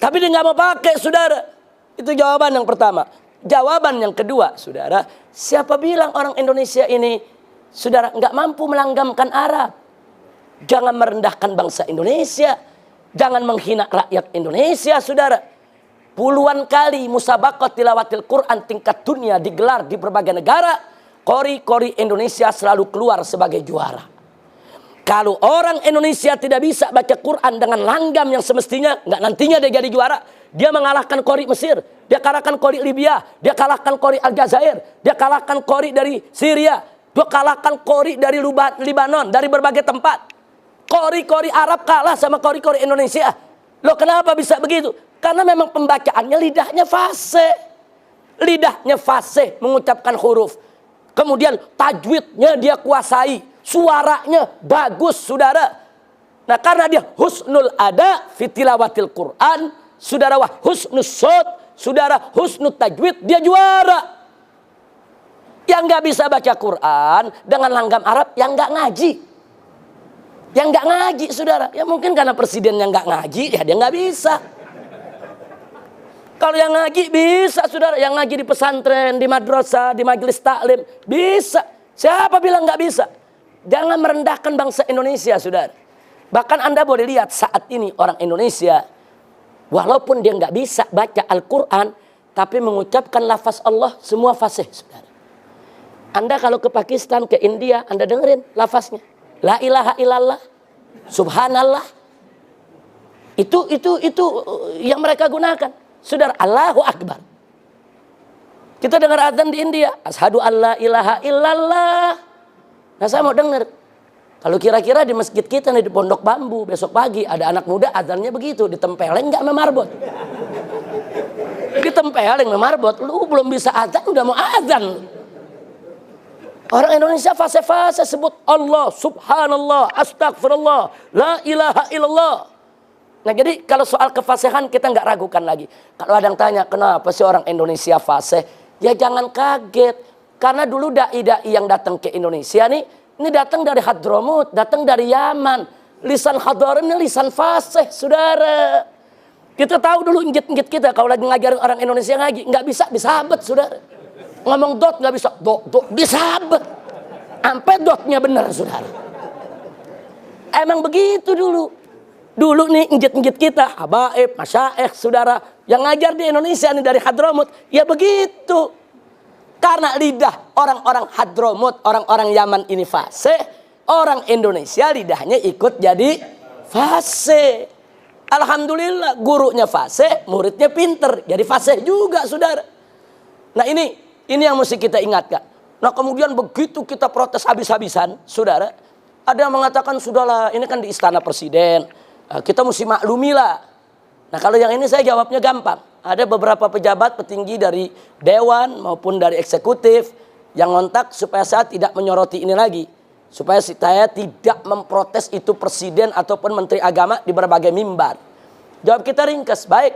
Tapi dia nggak mau pakai, saudara. Itu jawaban yang pertama. Jawaban yang kedua, saudara, siapa bilang orang Indonesia ini, saudara, nggak mampu melanggamkan Arab? Jangan merendahkan bangsa Indonesia, jangan menghina rakyat Indonesia, saudara. Puluhan kali musabaqah tilawatil Quran tingkat dunia digelar di berbagai negara, qori-qori Indonesia selalu keluar sebagai juara. Kalau orang Indonesia tidak bisa baca Quran dengan langgam yang semestinya, nggak nantinya dia jadi juara. Dia mengalahkan qori Mesir, dia kalahkan qori Libya, dia kalahkan qori Aljazair, dia kalahkan qori dari Syria, dia kalahkan qori dari Libanon, dari berbagai tempat. Qori-qori Arab kalah sama qori-qori Indonesia. Loh kenapa bisa begitu? Karena memang pembacaannya lidahnya fasih. Lidahnya fasih mengucapkan huruf. Kemudian tajwidnya dia kuasai. Suaranya bagus, saudara. Nah karena dia husnul ada fitilawatil Quran, saudara, wah husnul shot, saudara, husnul tajwid, dia juara. Yang nggak bisa baca Quran dengan langgam Arab, yang nggak ngaji. Yang nggak ngaji, saudara. Ya mungkin karena presidennya nggak ngaji, ya dia nggak bisa. Kalau yang ngaji bisa, saudara. Yang ngaji di pesantren, di madrasah, di majelis taklim, bisa. Siapa bilang nggak bisa? Jangan merendahkan bangsa Indonesia, saudara. Bahkan Anda boleh lihat saat ini orang Indonesia, walaupun dia nggak bisa baca Al-Quran, tapi mengucapkan lafaz Allah semua fasih, saudara. Anda kalau ke Pakistan, ke India, Anda dengerin lafaznya. La ilaha illallah, subhanallah. Itu yang mereka gunakan. Saudara, Allahu Akbar. Kita dengar azan di India, asyhadu alla ilaha illallah. Nah saya mau dengar. Kalau kira-kira di masjid kita nih di Pondok Bambu besok pagi ada anak muda azannya begitu, ditempelin nggak sama marbot? Ditempelin sama marbot, lu belum bisa azan udah mau azan. Orang Indonesia fase-fase sebut Allah, subhanallah, astagfirullah, la ilaha illallah. Nah jadi kalau soal kefasihan kita nggak ragukan lagi. Kalau ada yang tanya kenapa sih orang Indonesia fasih, ya jangan kaget. Karena dulu dai-dai yang datang ke Indonesia nih, ini datang dari Hadramut, datang dari Yaman. Lisan Hadarim ini lisan fasih, saudara. Kita tahu dulu injit-injit kita kalau lagi ngajarin orang Indonesia ngaji, nggak bisa disabet, saudara. Ngomong dot nggak bisa, dot disabet. Sampai dotnya benar, saudara. Emang begitu dulu. Dulu nih injit-injit kita, habaib, masyaikh, saudara, yang ngajar di Indonesia nih dari Hadramut, ya begitu. Karena lidah orang-orang Hadramut, orang-orang Yaman ini fasih, orang Indonesia lidahnya ikut jadi fasih. Alhamdulillah gurunya fasih, muridnya pinter, jadi fasih juga, saudara. Nah ini yang mesti kita ingatkan. Nah kemudian begitu kita protes habis-habisan, saudara, ada yang mengatakan sudahlah, ini kan di istana presiden, kita mesti maklumilah. Nah kalau yang ini saya jawabnya gampang. Ada beberapa pejabat petinggi dari dewan maupun dari eksekutif yang ngontak supaya saya tidak menyoroti ini lagi. Supaya saya tidak memprotes itu presiden ataupun menteri agama di berbagai mimbar. Jawab kita ringkas, baik.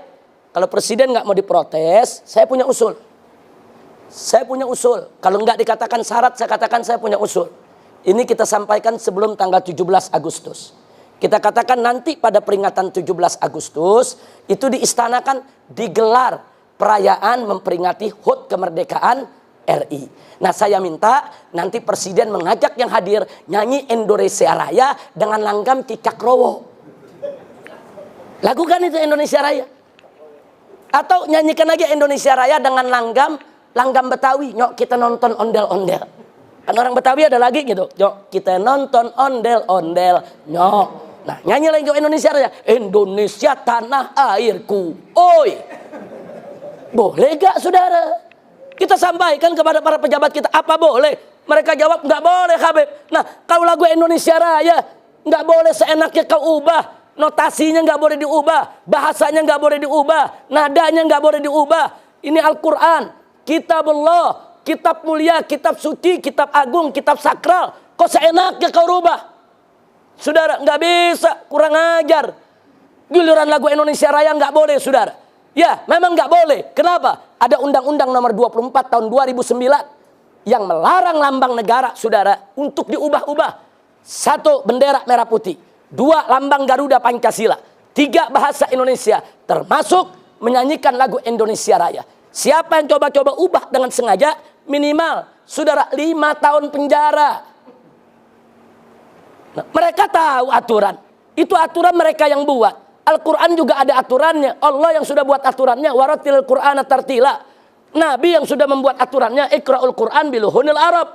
Kalau presiden nggak mau diprotes, saya punya usul. Saya punya usul. Kalau nggak dikatakan syarat, saya katakan saya punya usul. Ini kita sampaikan sebelum tanggal 17 Agustus. Kita katakan nanti pada peringatan 17 Agustus itu di istana kan digelar perayaan memperingati HUT kemerdekaan RI. Nah saya minta nanti presiden mengajak yang hadir nyanyi Indonesia Raya dengan langgam Cicak Rowo. Lakukan itu Indonesia Raya. Atau nyanyikan aja Indonesia Raya dengan langgam Betawi. Nyok kita nonton ondel-ondel. Kan orang Betawi ada lagi gitu. Nyok, kita nonton ondel-ondel. Nyok. Nah, nyanyi lagi Indonesia Raya. Indonesia tanah airku. Oi. Boleh gak saudara? Kita sampaikan kepada para pejabat kita, apa boleh? Mereka jawab, nggak boleh Habib. Nah, kalau lagu Indonesia Raya, nggak boleh seenaknya kau ubah. Notasinya nggak boleh diubah. Bahasanya nggak boleh diubah. Nadanya nggak boleh diubah. Ini Al-Quran. Kitabullah. Kitab mulia, kitab suci, kitab agung, kitab sakral. Kok seenaknya kau rubah? Saudara, nggak bisa. Kurang ajar. Giliran lagu Indonesia Raya nggak boleh, saudara. Ya, memang nggak boleh. Kenapa? Ada Undang-Undang nomor 24 tahun 2009 yang melarang lambang negara, saudara, untuk diubah-ubah. 1, bendera merah putih. 2, lambang Garuda Pancasila. 3, bahasa Indonesia, termasuk menyanyikan lagu Indonesia Raya. Siapa yang coba-coba ubah dengan sengaja, minimal, saudara, 5 tahun penjara. Nah, mereka tahu aturan. Itu aturan mereka yang buat. Al-Quran juga ada aturannya. Allah yang sudah buat aturannya. Waratil Qur'ana tartila. Nabi yang sudah membuat aturannya. Iqra'ul Qur'an biluhunil Arab.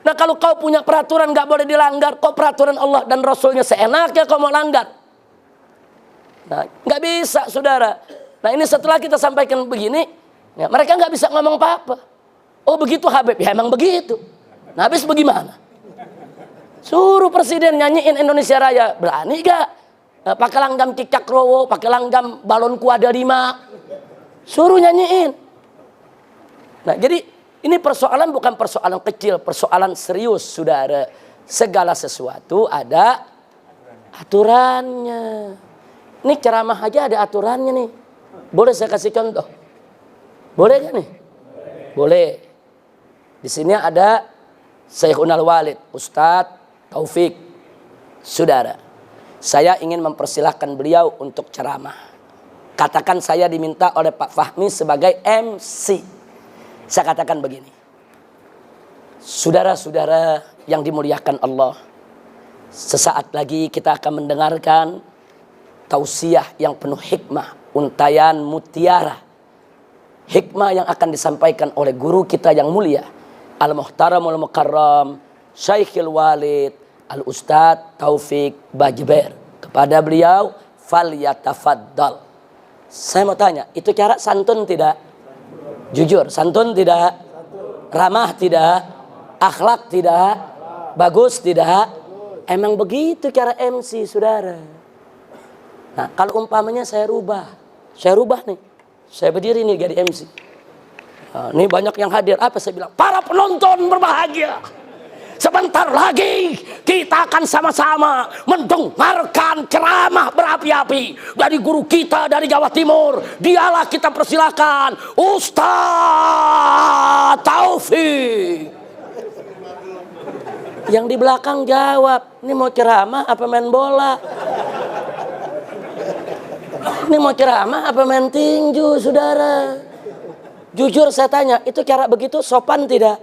Nah, kalau kau punya peraturan gak boleh dilanggar, kok peraturan Allah dan Rasulnya seenaknya kau mau langgar? Nah, gak bisa, saudara. Nah, ini setelah kita sampaikan begini, ya, mereka gak bisa ngomong apa-apa. Oh begitu Habib, ya emang begitu. Nah, habis bagaimana? Suruh presiden nyanyiin Indonesia Raya, berani gak? Pakai langgam cicak rowo, pakai langgam balonku ada 5. Suruh nyanyiin. Nah, jadi ini persoalan bukan persoalan kecil, persoalan serius, saudara. Segala sesuatu ada aturannya. Ini ceramah aja ada aturannya nih. Boleh saya kasih contoh? Boleh gak nih? Boleh. Di sini ada Syekhul Walid, Ustadz Taufik, saudara. Saya ingin mempersilahkan beliau untuk ceramah. Katakan saya diminta oleh Pak Fahmi sebagai MC. Saya katakan begini. Saudara-saudara yang dimuliakan Allah. Sesaat lagi kita akan mendengarkan tausiah yang penuh hikmah. Untayan mutiara. Hikmah yang akan disampaikan oleh guru kita yang mulia. Al-Muhtaramul Mukarram. Syekhul Walid. Al-Ustadz Taufik Bajber. Kepada beliau, falyatafaddal. Saya mau tanya, itu cara santun tidak? Jujur, santun tidak? Ramah tidak? Akhlak tidak? Bagus tidak? Emang begitu cara MC, saudara. Nah, kalau umpamanya saya rubah nih. Saya berdiri nih jadi MC. Nah, ini banyak yang hadir. Apa saya bilang? Para penonton berbahagia. Sebentar lagi kita akan sama-sama mendengarkan ceramah berapi-api dari guru kita dari Jawa Timur. Dialah kita persilakan Ustaz Taufik. Yang di belakang jawab, ini mau ceramah apa main bola? Ini mau ceramah apa main tinju, saudara? Jujur saya tanya, itu cara begitu sopan tidak?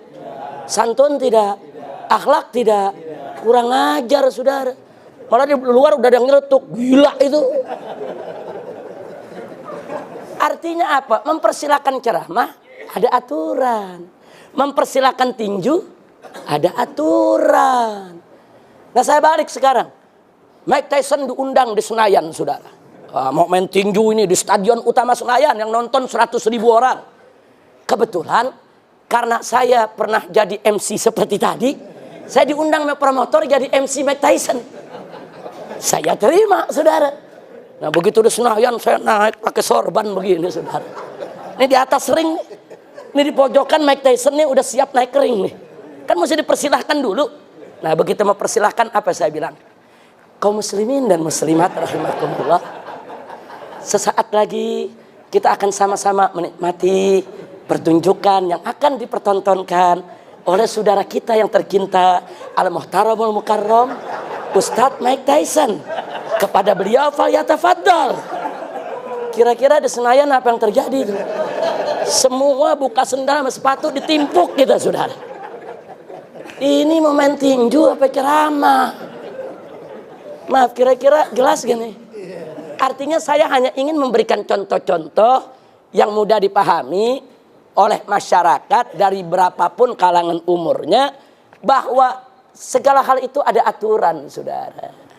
Santun tidak? Akhlak tidak? Kurang ajar, saudara. Malah di luar udah ada yang nyeletuk. Gila itu. Artinya apa? Mempersilakan ceramah ada aturan. Mempersilakan tinju ada aturan. Nah, saya balik sekarang. Mike Tyson diundang di Senayan, saudara. Mau main tinju ini di Stadion Utama Senayan yang nonton 100.000 orang. Kebetulan karena saya pernah jadi MC seperti tadi, saya diundang sama promotor jadi MC Mike Tyson. Saya terima, saudara. Nah, begitu di Senayan saya naik pakai sorban begini, saudara. Ini di atas ring, ini di pojokan Mike Tyson nih udah siap naik ring nih. Kan mesti dipersilahkan dulu. Nah, begitu mau persilahkan apa saya bilang? Kaum muslimin dan muslimat rahimakumullah. Sesaat lagi kita akan sama-sama menikmati pertunjukan yang akan dipertontonkan oleh saudara kita yang tercinta Al-Muhtaramul Mukarram Ustadz Mike Tyson. Kepada beliau falyatafaddal. Kira-kira di Senayan apa yang terjadi? Semua buka sendal sama sepatu ditimpuk kita, saudara. Ini momen tinju apa ceramah? Maaf, kira-kira jelas gini. Artinya saya hanya ingin memberikan contoh-contoh yang mudah dipahami oleh masyarakat dari berapapun kalangan umurnya, bahwa segala hal itu ada aturan, saudara.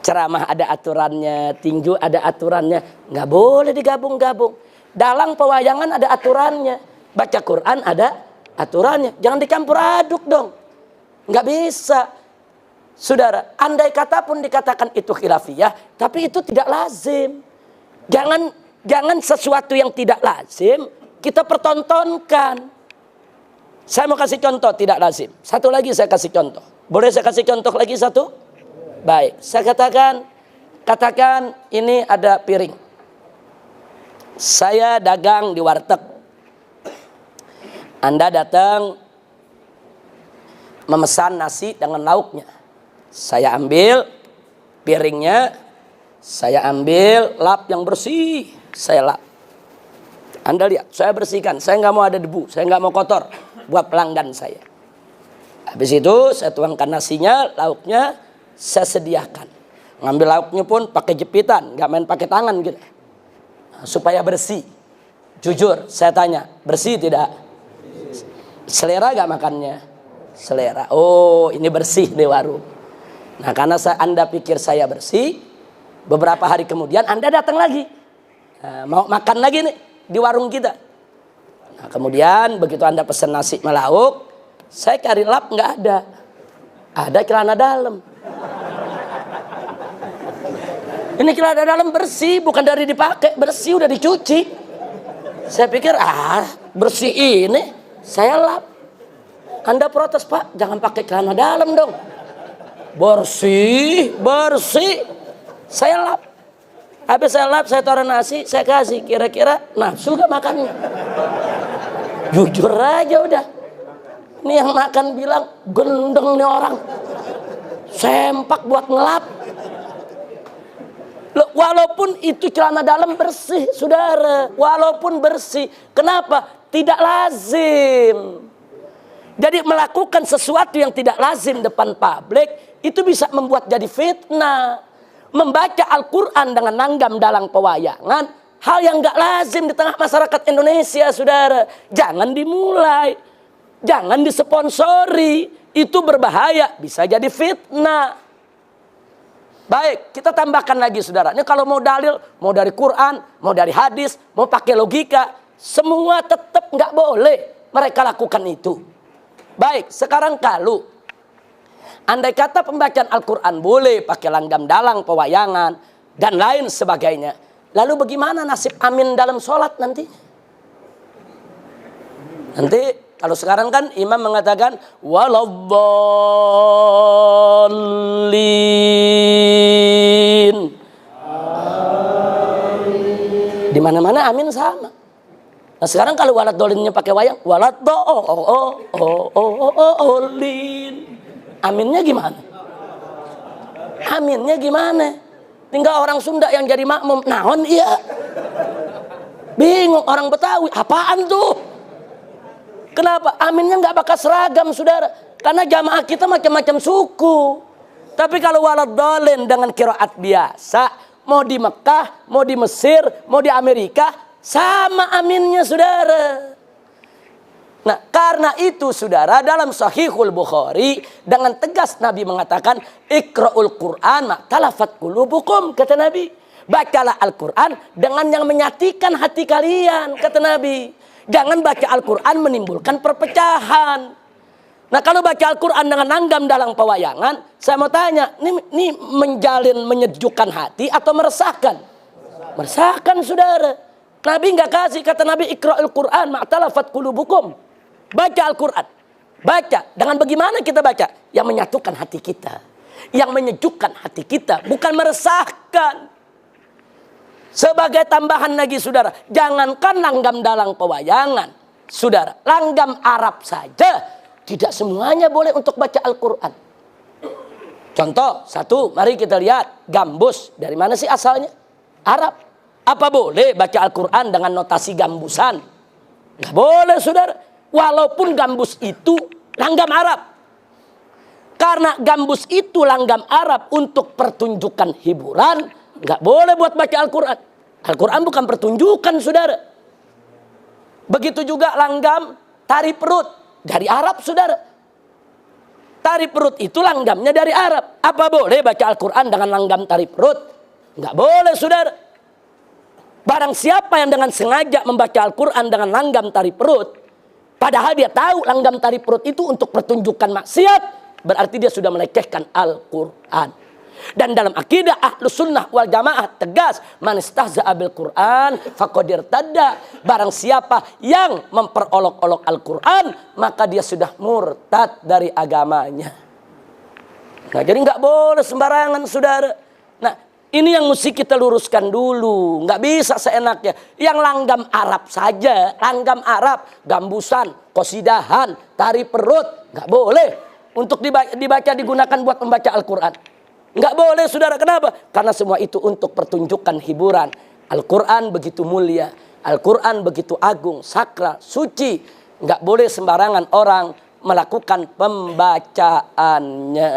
Ceramah ada aturannya, tinju ada aturannya, nggak boleh digabung-gabung. Dalang pewayangan ada aturannya, baca Quran ada aturannya, jangan dicampur aduk dong, nggak bisa, saudara. Andai kata pun dikatakan itu khilafiyah, tapi itu tidak lazim. Jangan sesuatu yang tidak lazim kita pertontonkan. Saya mau kasih contoh tidak lazim. Satu lagi saya kasih contoh. Boleh saya kasih contoh lagi satu? Baik, saya katakan ini ada piring. Saya dagang di warteg. Anda datang memesan nasi dengan lauknya. Saya ambil piringnya, saya ambil lap yang bersih, saya lap. Anda lihat, saya bersihkan, saya nggak mau ada debu, saya nggak mau kotor buat pelanggan saya. Habis itu saya tuangkan nasinya, lauknya saya sediakan. Ngambil lauknya pun pakai jepitan, nggak main pakai tangan gitu. Supaya bersih. Jujur, saya tanya, bersih tidak? Selera gak makannya? Selera. Oh, ini bersih di warung. Nah, karena Anda pikir saya bersih, beberapa hari kemudian Anda datang lagi. Nah, mau makan lagi nih di warung kita. Nah, kemudian begitu Anda pesan nasi melauk, saya cari lap nggak ada. Ada celana dalam. Ini celana dalam bersih, bukan dari dipakai, bersih udah dicuci. Saya pikir bersih ini, saya lap. Anda protes, Pak, jangan pakai celana dalam dong. Bersih. Saya lap. Habis saya lap, saya taruh nasi, saya kasih. Kira-kira nafsu gak makannya? Jujur aja udah. Ini yang makan bilang, gendeng nih orang. Sempak buat ngelap. Walaupun itu celana dalam bersih, saudara. Walaupun bersih. Kenapa? Tidak lazim. Jadi melakukan sesuatu yang tidak lazim depan publik, itu bisa membuat jadi fitnah. Membaca Al-Quran dengan langgam dalang pewayangan, hal yang gak lazim di tengah masyarakat Indonesia, saudara. Jangan dimulai. Jangan disponsori. Itu berbahaya. Bisa jadi fitnah. Baik, kita tambahkan lagi, saudara. Ini kalau mau dalil, mau dari Quran, mau dari hadis, mau pakai logika, semua tetap nggak boleh mereka lakukan itu. Baik, sekarang kalau andai kata pembacaan Al-Quran boleh pakai langgam dalang, pewayangan, dan lain sebagainya, lalu bagaimana nasib amin dalam sholat nanti? Nanti kalau sekarang kan imam mengatakan waladdallin. Di mana-mana amin sama. Nah sekarang kalau waladdolinnya pakai wayang, waladdallin. Aminnya gimana? Aminnya gimana? Tinggal orang Sunda yang jadi makmum. Naon iya? Bingung orang Betawi. Apaan tuh? Kenapa? Aminnya nggak bakal seragam, saudara. Karena jamaah kita macam-macam suku. Tapi kalau waladdallin dengan qiraat biasa, mau di Mekah, mau di Mesir, mau di Amerika, sama aminnya, saudara. Nah, karena itu, saudara, dalam Sahihul Bukhari dengan tegas Nabi mengatakan, Iqra'ul Qur'an ma talafat qulubukum, kata Nabi. Bacalah Al-Quran dengan yang menyatikan hati kalian, kata Nabi. Jangan baca Al-Quran menimbulkan perpecahan. Nah kalau baca Al-Quran dengan langgam dalang pewayangan, saya mau tanya, ini menjalin menyejukkan hati atau meresahkan? Meresahkan, saudara. Nabi nggak kasih, kata Nabi, Iqra'ul Quran ma'talafat qulubukum. Baca Al-Quran. Baca. Dengan bagaimana kita baca? Yang menyatukan hati kita. Yang menyejukkan hati kita. Bukan meresahkan. Sebagai tambahan lagi, saudara, jangankan langgam dalang pewayangan, saudara, langgam Arab saja tidak semuanya boleh untuk baca Al-Quran. Contoh satu, mari kita lihat gambus. Dari mana sih asalnya? Arab. Apa boleh baca Al-Quran dengan notasi gambusan? Nggak boleh, saudara. Walaupun gambus itu langgam Arab. Karena gambus itu langgam Arab untuk pertunjukan hiburan, nggak boleh buat baca Al-Quran. Al-Quran bukan pertunjukan, saudara. Begitu juga langgam tari perut dari Arab, saudara. Tari perut itu langgamnya dari Arab. Apa boleh baca Al-Quran dengan langgam tari perut? Nggak boleh, saudara. Barang siapa yang dengan sengaja membaca Al-Quran dengan langgam tari perut, padahal dia tahu langgam tari perut itu untuk pertunjukan maksiat, berarti dia sudah melecehkan Al-Quran. Dan dalam akidah Ahlus Sunnah wal Jamaah tegas, man istahza'a bil Quran faqad irtadda. Barang siapa yang memperolok-olok Al-Quran, maka dia sudah murtad dari agamanya. Nah, jadi nggak boleh sembarangan, saudara. Nah, ini yang mesti kita luruskan dulu. Nggak bisa seenaknya. Yang langgam Arab saja, langgam Arab, gambusan, qasidahan, tari perut, nggak boleh untuk dibaca digunakan buat membaca Al-Quran. Nggak boleh, saudara. Kenapa? Karena semua itu untuk pertunjukan hiburan. Al-Quran begitu mulia, Al-Quran begitu agung, sakral, suci. Nggak boleh sembarangan orang melakukan pembacaannya.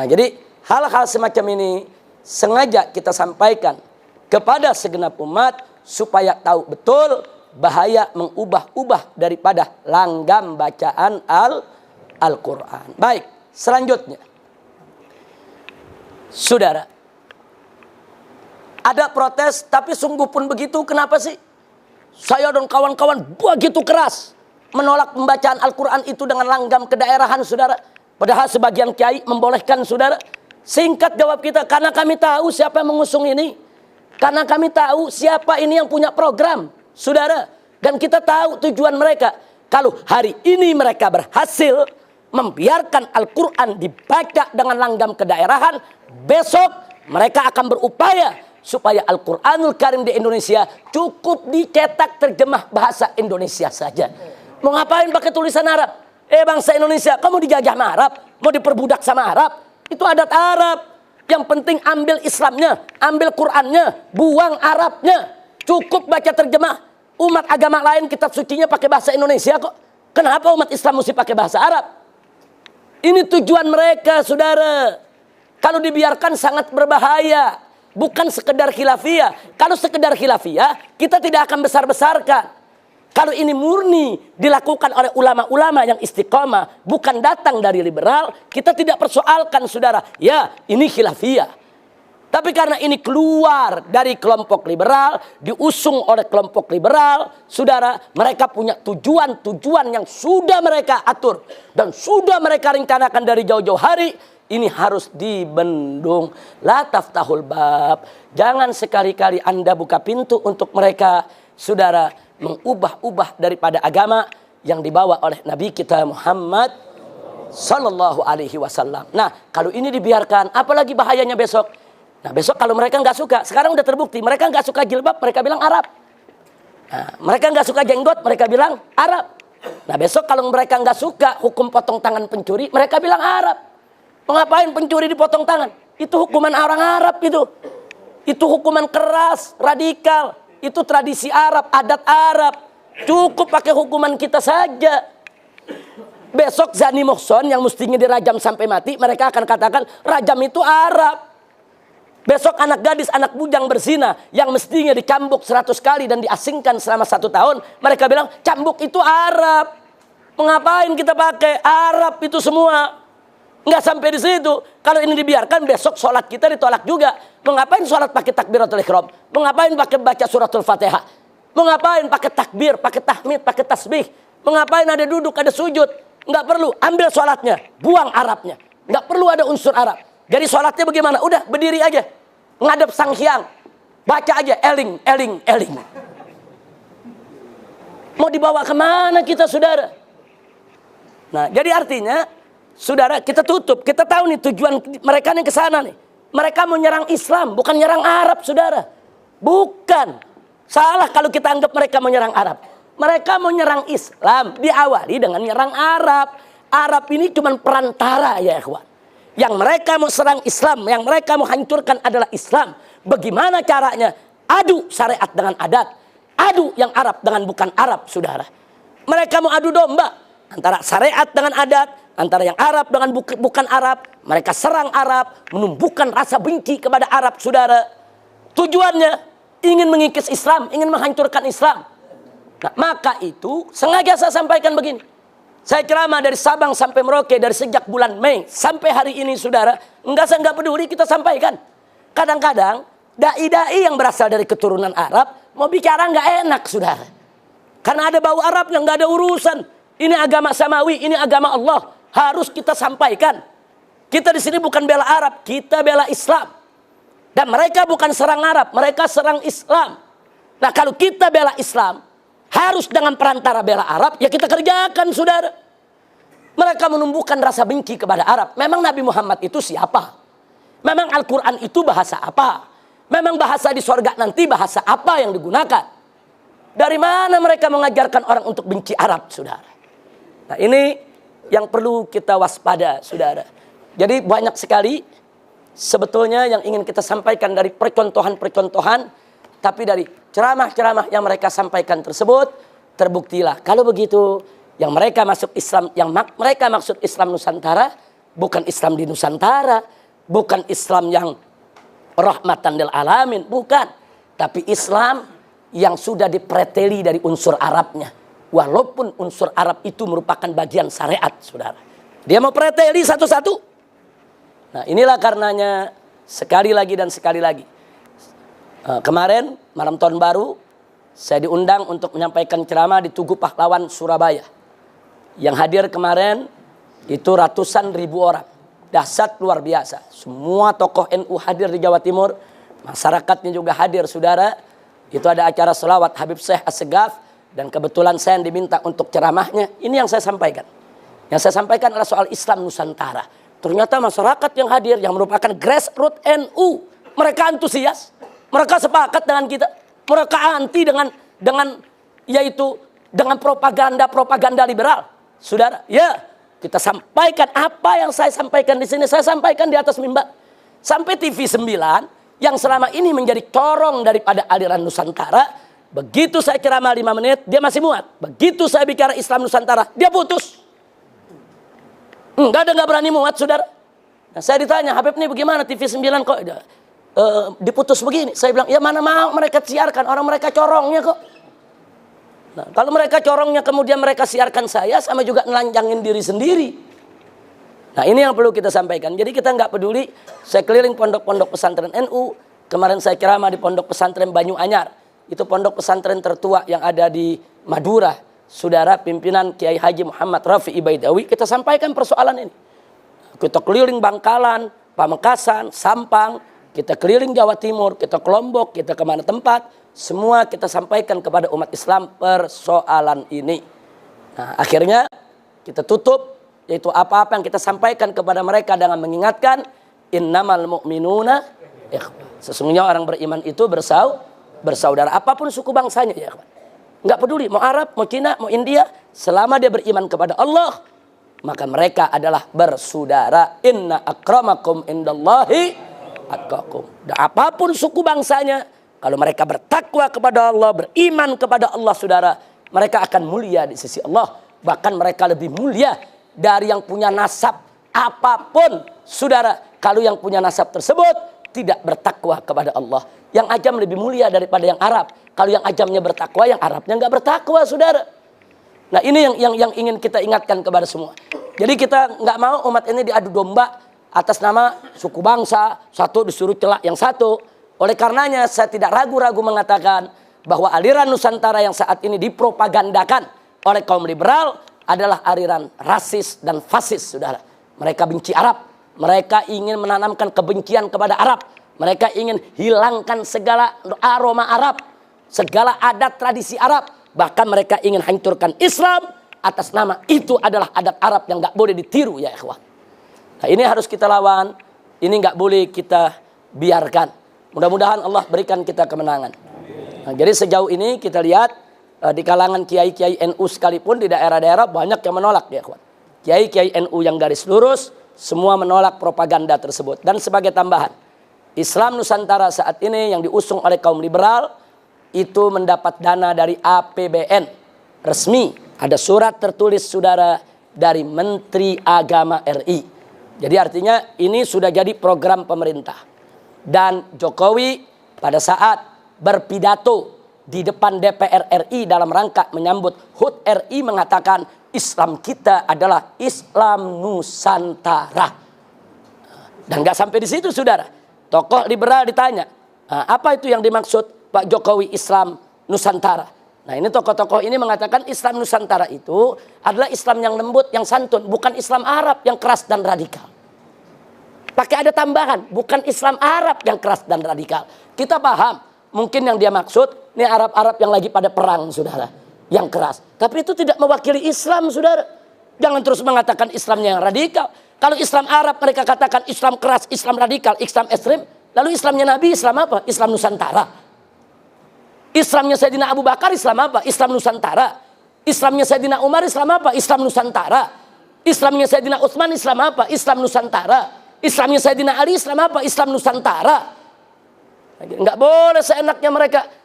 Nah, jadi hal-hal semacam ini sengaja kita sampaikan kepada segenap umat supaya tahu betul bahaya mengubah-ubah daripada langgam bacaan Al-Quran. Baik, selanjutnya. Saudara, ada protes, tapi sungguh pun begitu. Kenapa sih saya dan kawan-kawan begitu keras menolak pembacaan Al-Quran itu dengan langgam kedaerahan, saudara? Padahal sebagian kiai membolehkan, saudara. Singkat jawab kita, karena kami tahu siapa yang mengusung ini. Karena kami tahu siapa ini yang punya program, saudara. Dan kita tahu tujuan mereka. Kalau hari ini mereka berhasil membiarkan Al-Quran dibaca dengan langgam kedaerahan, besok mereka akan berupaya supaya Al-Quranul Karim di Indonesia cukup dicetak terjemah bahasa Indonesia saja. Mau ngapain pakai tulisan Arab? Bangsa Indonesia, kamu dijajah sama Arab? Mau diperbudak sama Arab? Itu adat Arab. Yang penting ambil Islamnya, ambil Qurannya, buang Arabnya. Cukup baca terjemah. Umat agama lain kitab sucinya pakai bahasa Indonesia kok. Kenapa umat Islam mesti pakai bahasa Arab? Ini tujuan mereka, saudara. Kalau dibiarkan sangat berbahaya. Bukan sekedar khilafiyah. Kalau sekedar khilafiyah, kita tidak akan besar-besarkan. Kalau ini murni dilakukan oleh ulama-ulama yang istiqomah, bukan datang dari liberal, kita tidak persoalkan, saudara. Ya, ini khilafiyah. Tapi karena ini keluar dari kelompok liberal, diusung oleh kelompok liberal, saudara, mereka punya tujuan-tujuan yang sudah mereka atur. Dan sudah mereka rencanakan dari jauh-jauh hari. Ini harus dibendung. La taftahul bab. Jangan sekali-kali Anda buka pintu untuk mereka, saudara, mengubah-ubah daripada agama yang dibawa oleh Nabi kita Muhammad Sallallahu Alaihi Wasallam. Nah, kalau ini dibiarkan, apalagi bahayanya besok. Nah, besok kalau mereka nggak suka, sekarang udah terbukti, mereka nggak suka jilbab, mereka bilang Arab. Nah, mereka nggak suka jenggot, mereka bilang Arab. Nah, besok kalau mereka nggak suka hukum potong tangan pencuri, mereka bilang Arab. Mengapain pencuri dipotong tangan? Itu hukuman orang Arab itu. Itu hukuman keras, radikal. Itu tradisi Arab, adat Arab. Cukup pakai hukuman kita saja. Besok zani muhson yang mestinya dirajam sampai mati, mereka akan katakan rajam itu Arab. Besok anak gadis, anak bujang berzina yang mestinya dicambuk 100 kali dan diasingkan selama 1 tahun, mereka bilang cambuk itu Arab. Mengapain kita pakai Arab itu semua? Nggak sampai di situ. Kalau ini dibiarkan, besok sholat kita ditolak juga. Mengapain sholat pakai takbiratul ihram? Mengapain pakai baca suratul Fatihah? Mengapain pakai takbir, pakai tahmid, pakai tasbih? Mengapain ada duduk, ada sujud? Nggak perlu. Ambil sholatnya, buang Arabnya. Nggak perlu ada unsur Arab. Jadi sholatnya bagaimana? Udah berdiri aja, ngadep Sang Hyang, baca aja eling, eling, eling. Mau dibawa kemana kita, saudara? Nah, jadi artinya, saudara, kita tutup. Kita tahu nih tujuan mereka nih ke sana nih. Mereka mau nyerang Islam, bukan nyerang Arab, saudara. Bukan. Salah kalau kita anggap mereka mau nyerang Arab. Mereka mau nyerang Islam, diawali dengan nyerang Arab. Arab ini cuma perantara, ya ikhwan. Yang mereka mau serang Islam, yang mereka mau hancurkan adalah Islam. Bagaimana caranya? Adu syariat dengan adat. Adu yang Arab dengan bukan Arab, saudara. Mereka mau adu domba antara syariat dengan adat, antara yang Arab dengan bukan Arab. Mereka serang Arab, menumbuhkan rasa benci kepada Arab, saudara. Tujuannya ingin mengikis Islam, ingin menghancurkan Islam. Nah, maka itu sengaja saya sampaikan begini. Saya ceramah dari Sabang sampai Merauke dari sejak bulan Mei sampai hari ini, saudara. Saya enggak peduli, kita sampaikan. Kadang-kadang dai-dai yang berasal dari keturunan Arab mau bicara enggak enak, saudara. Karena ada bau Arabnya, enggak ada urusan. Ini agama samawi, ini agama Allah. Harus kita sampaikan. Kita di sini bukan bela Arab, kita bela Islam. Dan mereka bukan serang Arab, mereka serang Islam. Nah, kalau kita bela Islam, harus dengan perantara bela Arab, ya kita kerjakan, saudara. Mereka menumbuhkan rasa benci kepada Arab. Memang Nabi Muhammad itu siapa? Memang Al-Quran itu bahasa apa? Memang bahasa di sorga nanti bahasa apa yang digunakan? Dari mana mereka mengajarkan orang untuk benci Arab, saudara? Nah, ini yang perlu kita waspada, saudara. Jadi banyak sekali sebetulnya yang ingin kita sampaikan dari percontohan-percontohan, tapi dari ceramah-ceramah yang mereka sampaikan tersebut, terbuktilah kalau begitu yang mereka masuk Islam, yang mereka maksud Islam Nusantara, bukan Islam di Nusantara, bukan Islam yang rahmatan lil alamin, bukan, tapi Islam yang sudah dipreteli dari unsur Arabnya, walaupun unsur Arab itu merupakan bagian syariat, saudara. Dia mau preteli satu-satu. Nah, inilah karenanya sekali lagi dan sekali lagi. Kemarin malam tahun baru saya diundang untuk menyampaikan ceramah di Tugu Pahlawan Surabaya. Yang hadir kemarin itu ratusan ribu orang. Dahsyat luar biasa. Semua tokoh NU hadir di Jawa Timur. Masyarakatnya juga hadir, saudara. Itu ada acara selawat Habib Syekh Assegaf. Dan kebetulan saya yang diminta untuk ceramahnya. Ini yang saya sampaikan. Yang saya sampaikan adalah soal Islam Nusantara. Ternyata masyarakat yang hadir yang merupakan grassroots NU, mereka antusias, mereka sepakat dengan kita, mereka anti dengan yaitu dengan propaganda liberal, saudara. Ya, kita sampaikan apa yang saya sampaikan di sini, saya sampaikan di atas mimbar. Sampai TV 9 yang selama ini menjadi corong daripada aliran Nusantara, begitu saya ceramah 5 menit, dia masih muat. Begitu saya bicara Islam Nusantara, dia putus. Enggak berani muat, saudara. Nah, saya ditanya, Habib nih bagaimana TV 9 kok diputus begini? Saya bilang, ya mana mau mereka siarkan, orang mereka corongnya kok. Nah, kalau mereka corongnya kemudian mereka siarkan saya, sama juga nelanjangin diri sendiri. Nah, ini yang perlu kita sampaikan. Jadi kita nggak peduli, saya keliling pondok-pondok pesantren NU. Kemarin saya ceramah di pondok pesantren Banyu Anyar. Itu pondok pesantren tertua yang ada di Madura. Saudara, pimpinan Kiai Haji Muhammad Rafi'i Baidawi, kita sampaikan persoalan ini. Kita keliling Bangkalan, Pamekasan, Sampang, kita keliling Jawa Timur, kita ke Lombok, kita kemana tempat, semua kita sampaikan kepada umat Islam persoalan ini. Nah, akhirnya kita tutup, yaitu apa-apa yang kita sampaikan kepada mereka dengan mengingatkan, innamal mu'minuna ikhwah. Sesungguhnya orang beriman itu bersaudara, apapun suku bangsanya, ya kawan. Nggak peduli, mau Arab, mau Cina, mau India, selama dia beriman kepada Allah, maka mereka adalah bersaudara. Inna akramakum indallahi atqakum. Dan apapun suku bangsanya, kalau mereka bertakwa kepada Allah, beriman kepada Allah, saudara, mereka akan mulia di sisi Allah. Bahkan mereka lebih mulia dari yang punya nasab apapun, saudara. Kalau yang punya nasab tersebut tidak bertakwa kepada Allah, yang ajam lebih mulia daripada yang Arab. Kalau yang ajamnya bertakwa, yang Arabnya nggak bertakwa, saudara. Nah, ini yang ingin kita ingatkan kepada semua. Jadi kita nggak mau umat ini diadu domba atas nama suku bangsa, satu disuruh celak yang satu. Oleh karenanya saya tidak ragu-ragu mengatakan bahwa aliran Nusantara yang saat ini dipropagandakan oleh kaum liberal adalah aliran rasis dan fasis, saudara. Mereka benci Arab, mereka ingin menanamkan kebencian kepada Arab, mereka ingin hilangkan segala aroma Arab, segala adat tradisi Arab, bahkan mereka ingin hancurkan Islam atas nama itu adalah adat Arab yang nggak boleh ditiru, ya ikhwan. Nah, ini harus kita lawan, ini nggak boleh kita biarkan. Mudah-mudahan Allah berikan kita kemenangan. Nah, jadi sejauh ini kita lihat di kalangan kiai-kiai NU sekalipun di daerah-daerah banyak yang menolak, ya ikhwan. Kiai-kiai NU yang garis lurus semua menolak propaganda tersebut. Dan sebagai tambahan, Islam Nusantara saat ini yang diusung oleh kaum liberal itu mendapat dana dari APBN resmi. Ada surat tertulis, saudara, dari Menteri Agama RI. Jadi artinya ini sudah jadi program pemerintah. Dan Jokowi pada saat berpidato di depan DPR RI dalam rangka menyambut HUT RI mengatakan Islam kita adalah Islam Nusantara. Dan nggak sampai di situ, saudara. Tokoh liberal ditanya, apa itu yang dimaksud Pak Jokowi Islam Nusantara? Nah, ini tokoh-tokoh ini mengatakan Islam Nusantara itu adalah Islam yang lembut, yang santun, bukan Islam Arab yang keras dan radikal. Pakai ada tambahan, bukan Islam Arab yang keras dan radikal. Kita paham, mungkin yang dia maksud ini Arab-Arab yang lagi pada perang, saudara, yang keras. Tapi itu tidak mewakili Islam, saudara. Jangan terus mengatakan Islamnya yang radikal. Kalau Islam Arab mereka katakan Islam keras, Islam radikal, Islam ekstrim. Lalu Islamnya Nabi Islam apa? Islam Nusantara. Islamnya Sayyidina Abu Bakar Islam apa? Islam Nusantara. Islamnya Sayyidina Umar Islam apa? Islam Nusantara. Islamnya Sayyidina Utsman Islam apa? Islam Nusantara. Islamnya Sayyidina Ali Islam apa? Islam Nusantara. Enggak boleh seenaknya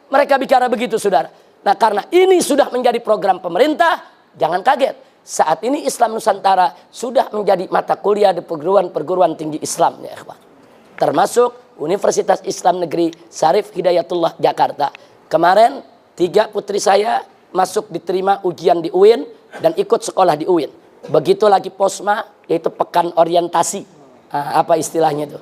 mereka bicara begitu, saudara. Nah, karena ini sudah menjadi program pemerintah, jangan kaget. Saat ini Islam Nusantara sudah menjadi mata kuliah di perguruan tinggi Islam, ya ikhwan. Termasuk Universitas Islam Negeri Syarif Hidayatullah Jakarta. Kemarin 3 putri saya masuk diterima ujian di UIN dan ikut sekolah di UIN. Begitu lagi posma, yaitu pekan orientasi. Apa istilahnya itu?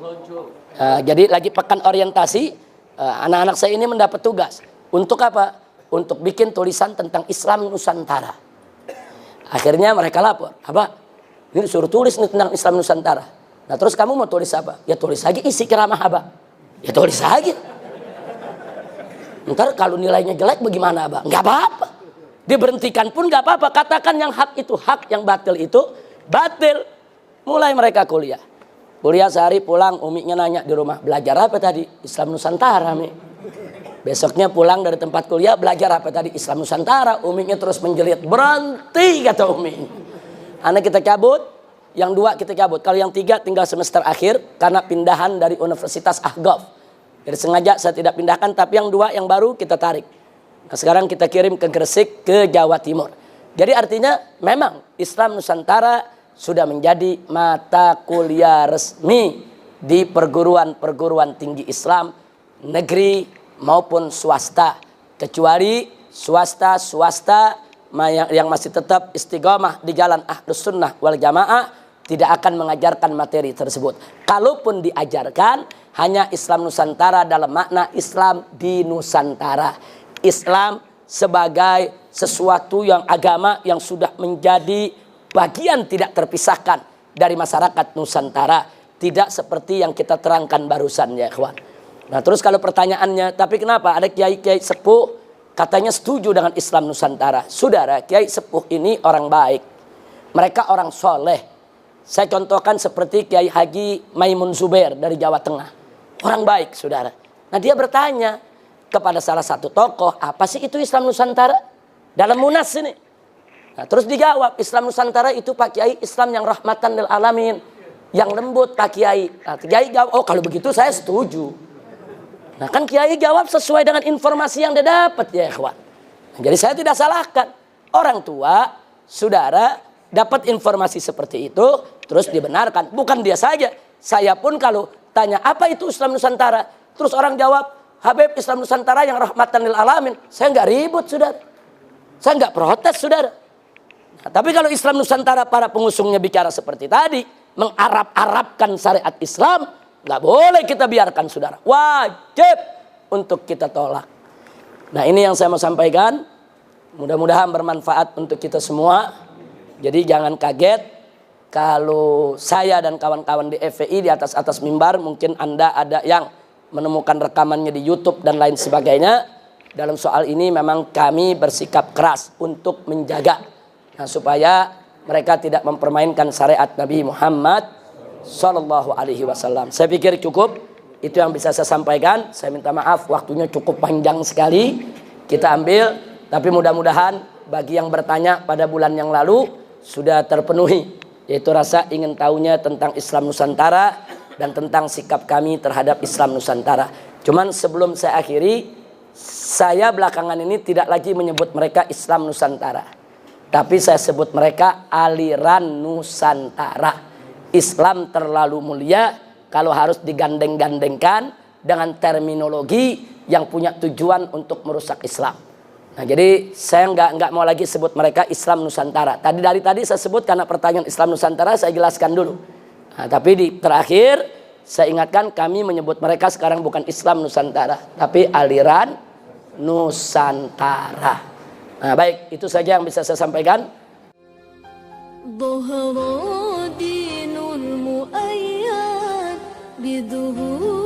Jadi lagi pekan orientasi, anak-anak saya ini mendapat tugas. Untuk apa? Untuk bikin tulisan tentang Islam Nusantara. Akhirnya mereka lapor, Abah, ini disuruh tulis nih tentang Islam Nusantara. Nah terus kamu mau tulis apa? Ya tulis lagi isi ceramah Abah. Ya tulis aja. Ntar kalau nilainya jelek bagaimana, Abah? Nggak apa-apa. Diberhentikan pun nggak apa-apa. Katakan yang hak itu hak, yang batil itu batil. Mulai mereka kuliah. Kuliah sehari pulang, Uminya nanya di rumah, belajar apa tadi? Islam Nusantara, Mi. Besoknya pulang dari tempat kuliah, belajar apa tadi? Islam Nusantara. Uminya terus menjelit, berhenti kata Umi. Anak kita cabut, yang 2 kita cabut. Kalau yang 3 tinggal semester akhir karena pindahan dari Universitas Ahqaf. Jadi sengaja saya tidak pindahkan, tapi yang 2 yang baru kita tarik. Nah, sekarang kita kirim ke Gresik, ke Jawa Timur. Jadi artinya memang Islam Nusantara sudah menjadi mata kuliah resmi di perguruan tinggi Islam negeri maupun swasta, kecuali swasta yang masih tetap istiqomah di jalan Ahlus Sunnah wal Jamaah tidak akan mengajarkan materi tersebut. Kalaupun diajarkan, hanya Islam Nusantara dalam makna Islam di Nusantara. Islam sebagai sesuatu yang agama yang sudah menjadi bagian tidak terpisahkan dari masyarakat Nusantara. Tidak seperti yang kita terangkan barusan, ya ikhwan. Nah terus kalau pertanyaannya, tapi kenapa ada kiai-kiai sepuh katanya setuju dengan Islam Nusantara? Saudara, kiai sepuh ini orang baik. Mereka orang soleh. Saya contohkan seperti Kiai Haji Maimun Zubair dari Jawa Tengah. Orang baik, saudara. Nah dia bertanya kepada salah satu tokoh, apa sih itu Islam Nusantara? Dalam Munas ini. Nah, terus dijawab, Islam Nusantara itu Pak Kiai Islam yang rahmatan lil alamin. Yang lembut Pak Kiai. Nah, Kiai jawab, oh kalau begitu saya setuju. Nah kan Kiai jawab sesuai dengan informasi yang dia dapat, ya ikhwan. Nah, jadi saya tidak salahkan. Orang tua, saudara, dapat informasi seperti itu, terus dibenarkan. Bukan dia saja. Saya pun kalau tanya, apa itu Islam Nusantara? Terus orang jawab, Habib Islam Nusantara yang rahmatan lil alamin. Saya nggak ribut, saudara. Saya nggak protes, saudara. Nah, tapi kalau Islam Nusantara para pengusungnya bicara seperti tadi, mengarab-arabkan syariat Islam, nggak boleh kita biarkan, saudara. Wajib untuk kita tolak. Nah ini yang saya mau sampaikan. Mudah-mudahan bermanfaat untuk kita semua. Jadi jangan kaget kalau saya dan kawan-kawan di FPI di atas mimbar, mungkin Anda ada yang menemukan rekamannya di YouTube dan lain sebagainya. Dalam soal ini memang kami bersikap keras untuk menjaga, nah, supaya mereka tidak mempermainkan syariat Nabi Muhammad Sallallahu Alaihi Wasallam. Saya pikir cukup itu yang bisa saya sampaikan. Saya minta maaf waktunya cukup panjang sekali kita ambil, tapi mudah-mudahan bagi yang bertanya pada bulan yang lalu sudah terpenuhi, yaitu rasa ingin tahunya tentang Islam Nusantara dan tentang sikap kami terhadap Islam Nusantara. Cuman sebelum saya akhiri, saya belakangan ini tidak lagi menyebut mereka Islam Nusantara, tapi saya sebut mereka aliran Nusantara. Islam terlalu mulia kalau harus digandeng-gandengkan dengan terminologi yang punya tujuan untuk merusak Islam. Nah, jadi saya nggak mau lagi sebut mereka Islam Nusantara. Dari tadi saya sebut karena pertanyaan Islam Nusantara, saya jelaskan dulu. Nah, tapi di terakhir saya ingatkan, kami menyebut mereka sekarang bukan Islam Nusantara, tapi aliran Nusantara. Nah, baik, itu saja yang bisa saya sampaikan. ظهر دين المؤيد بظهور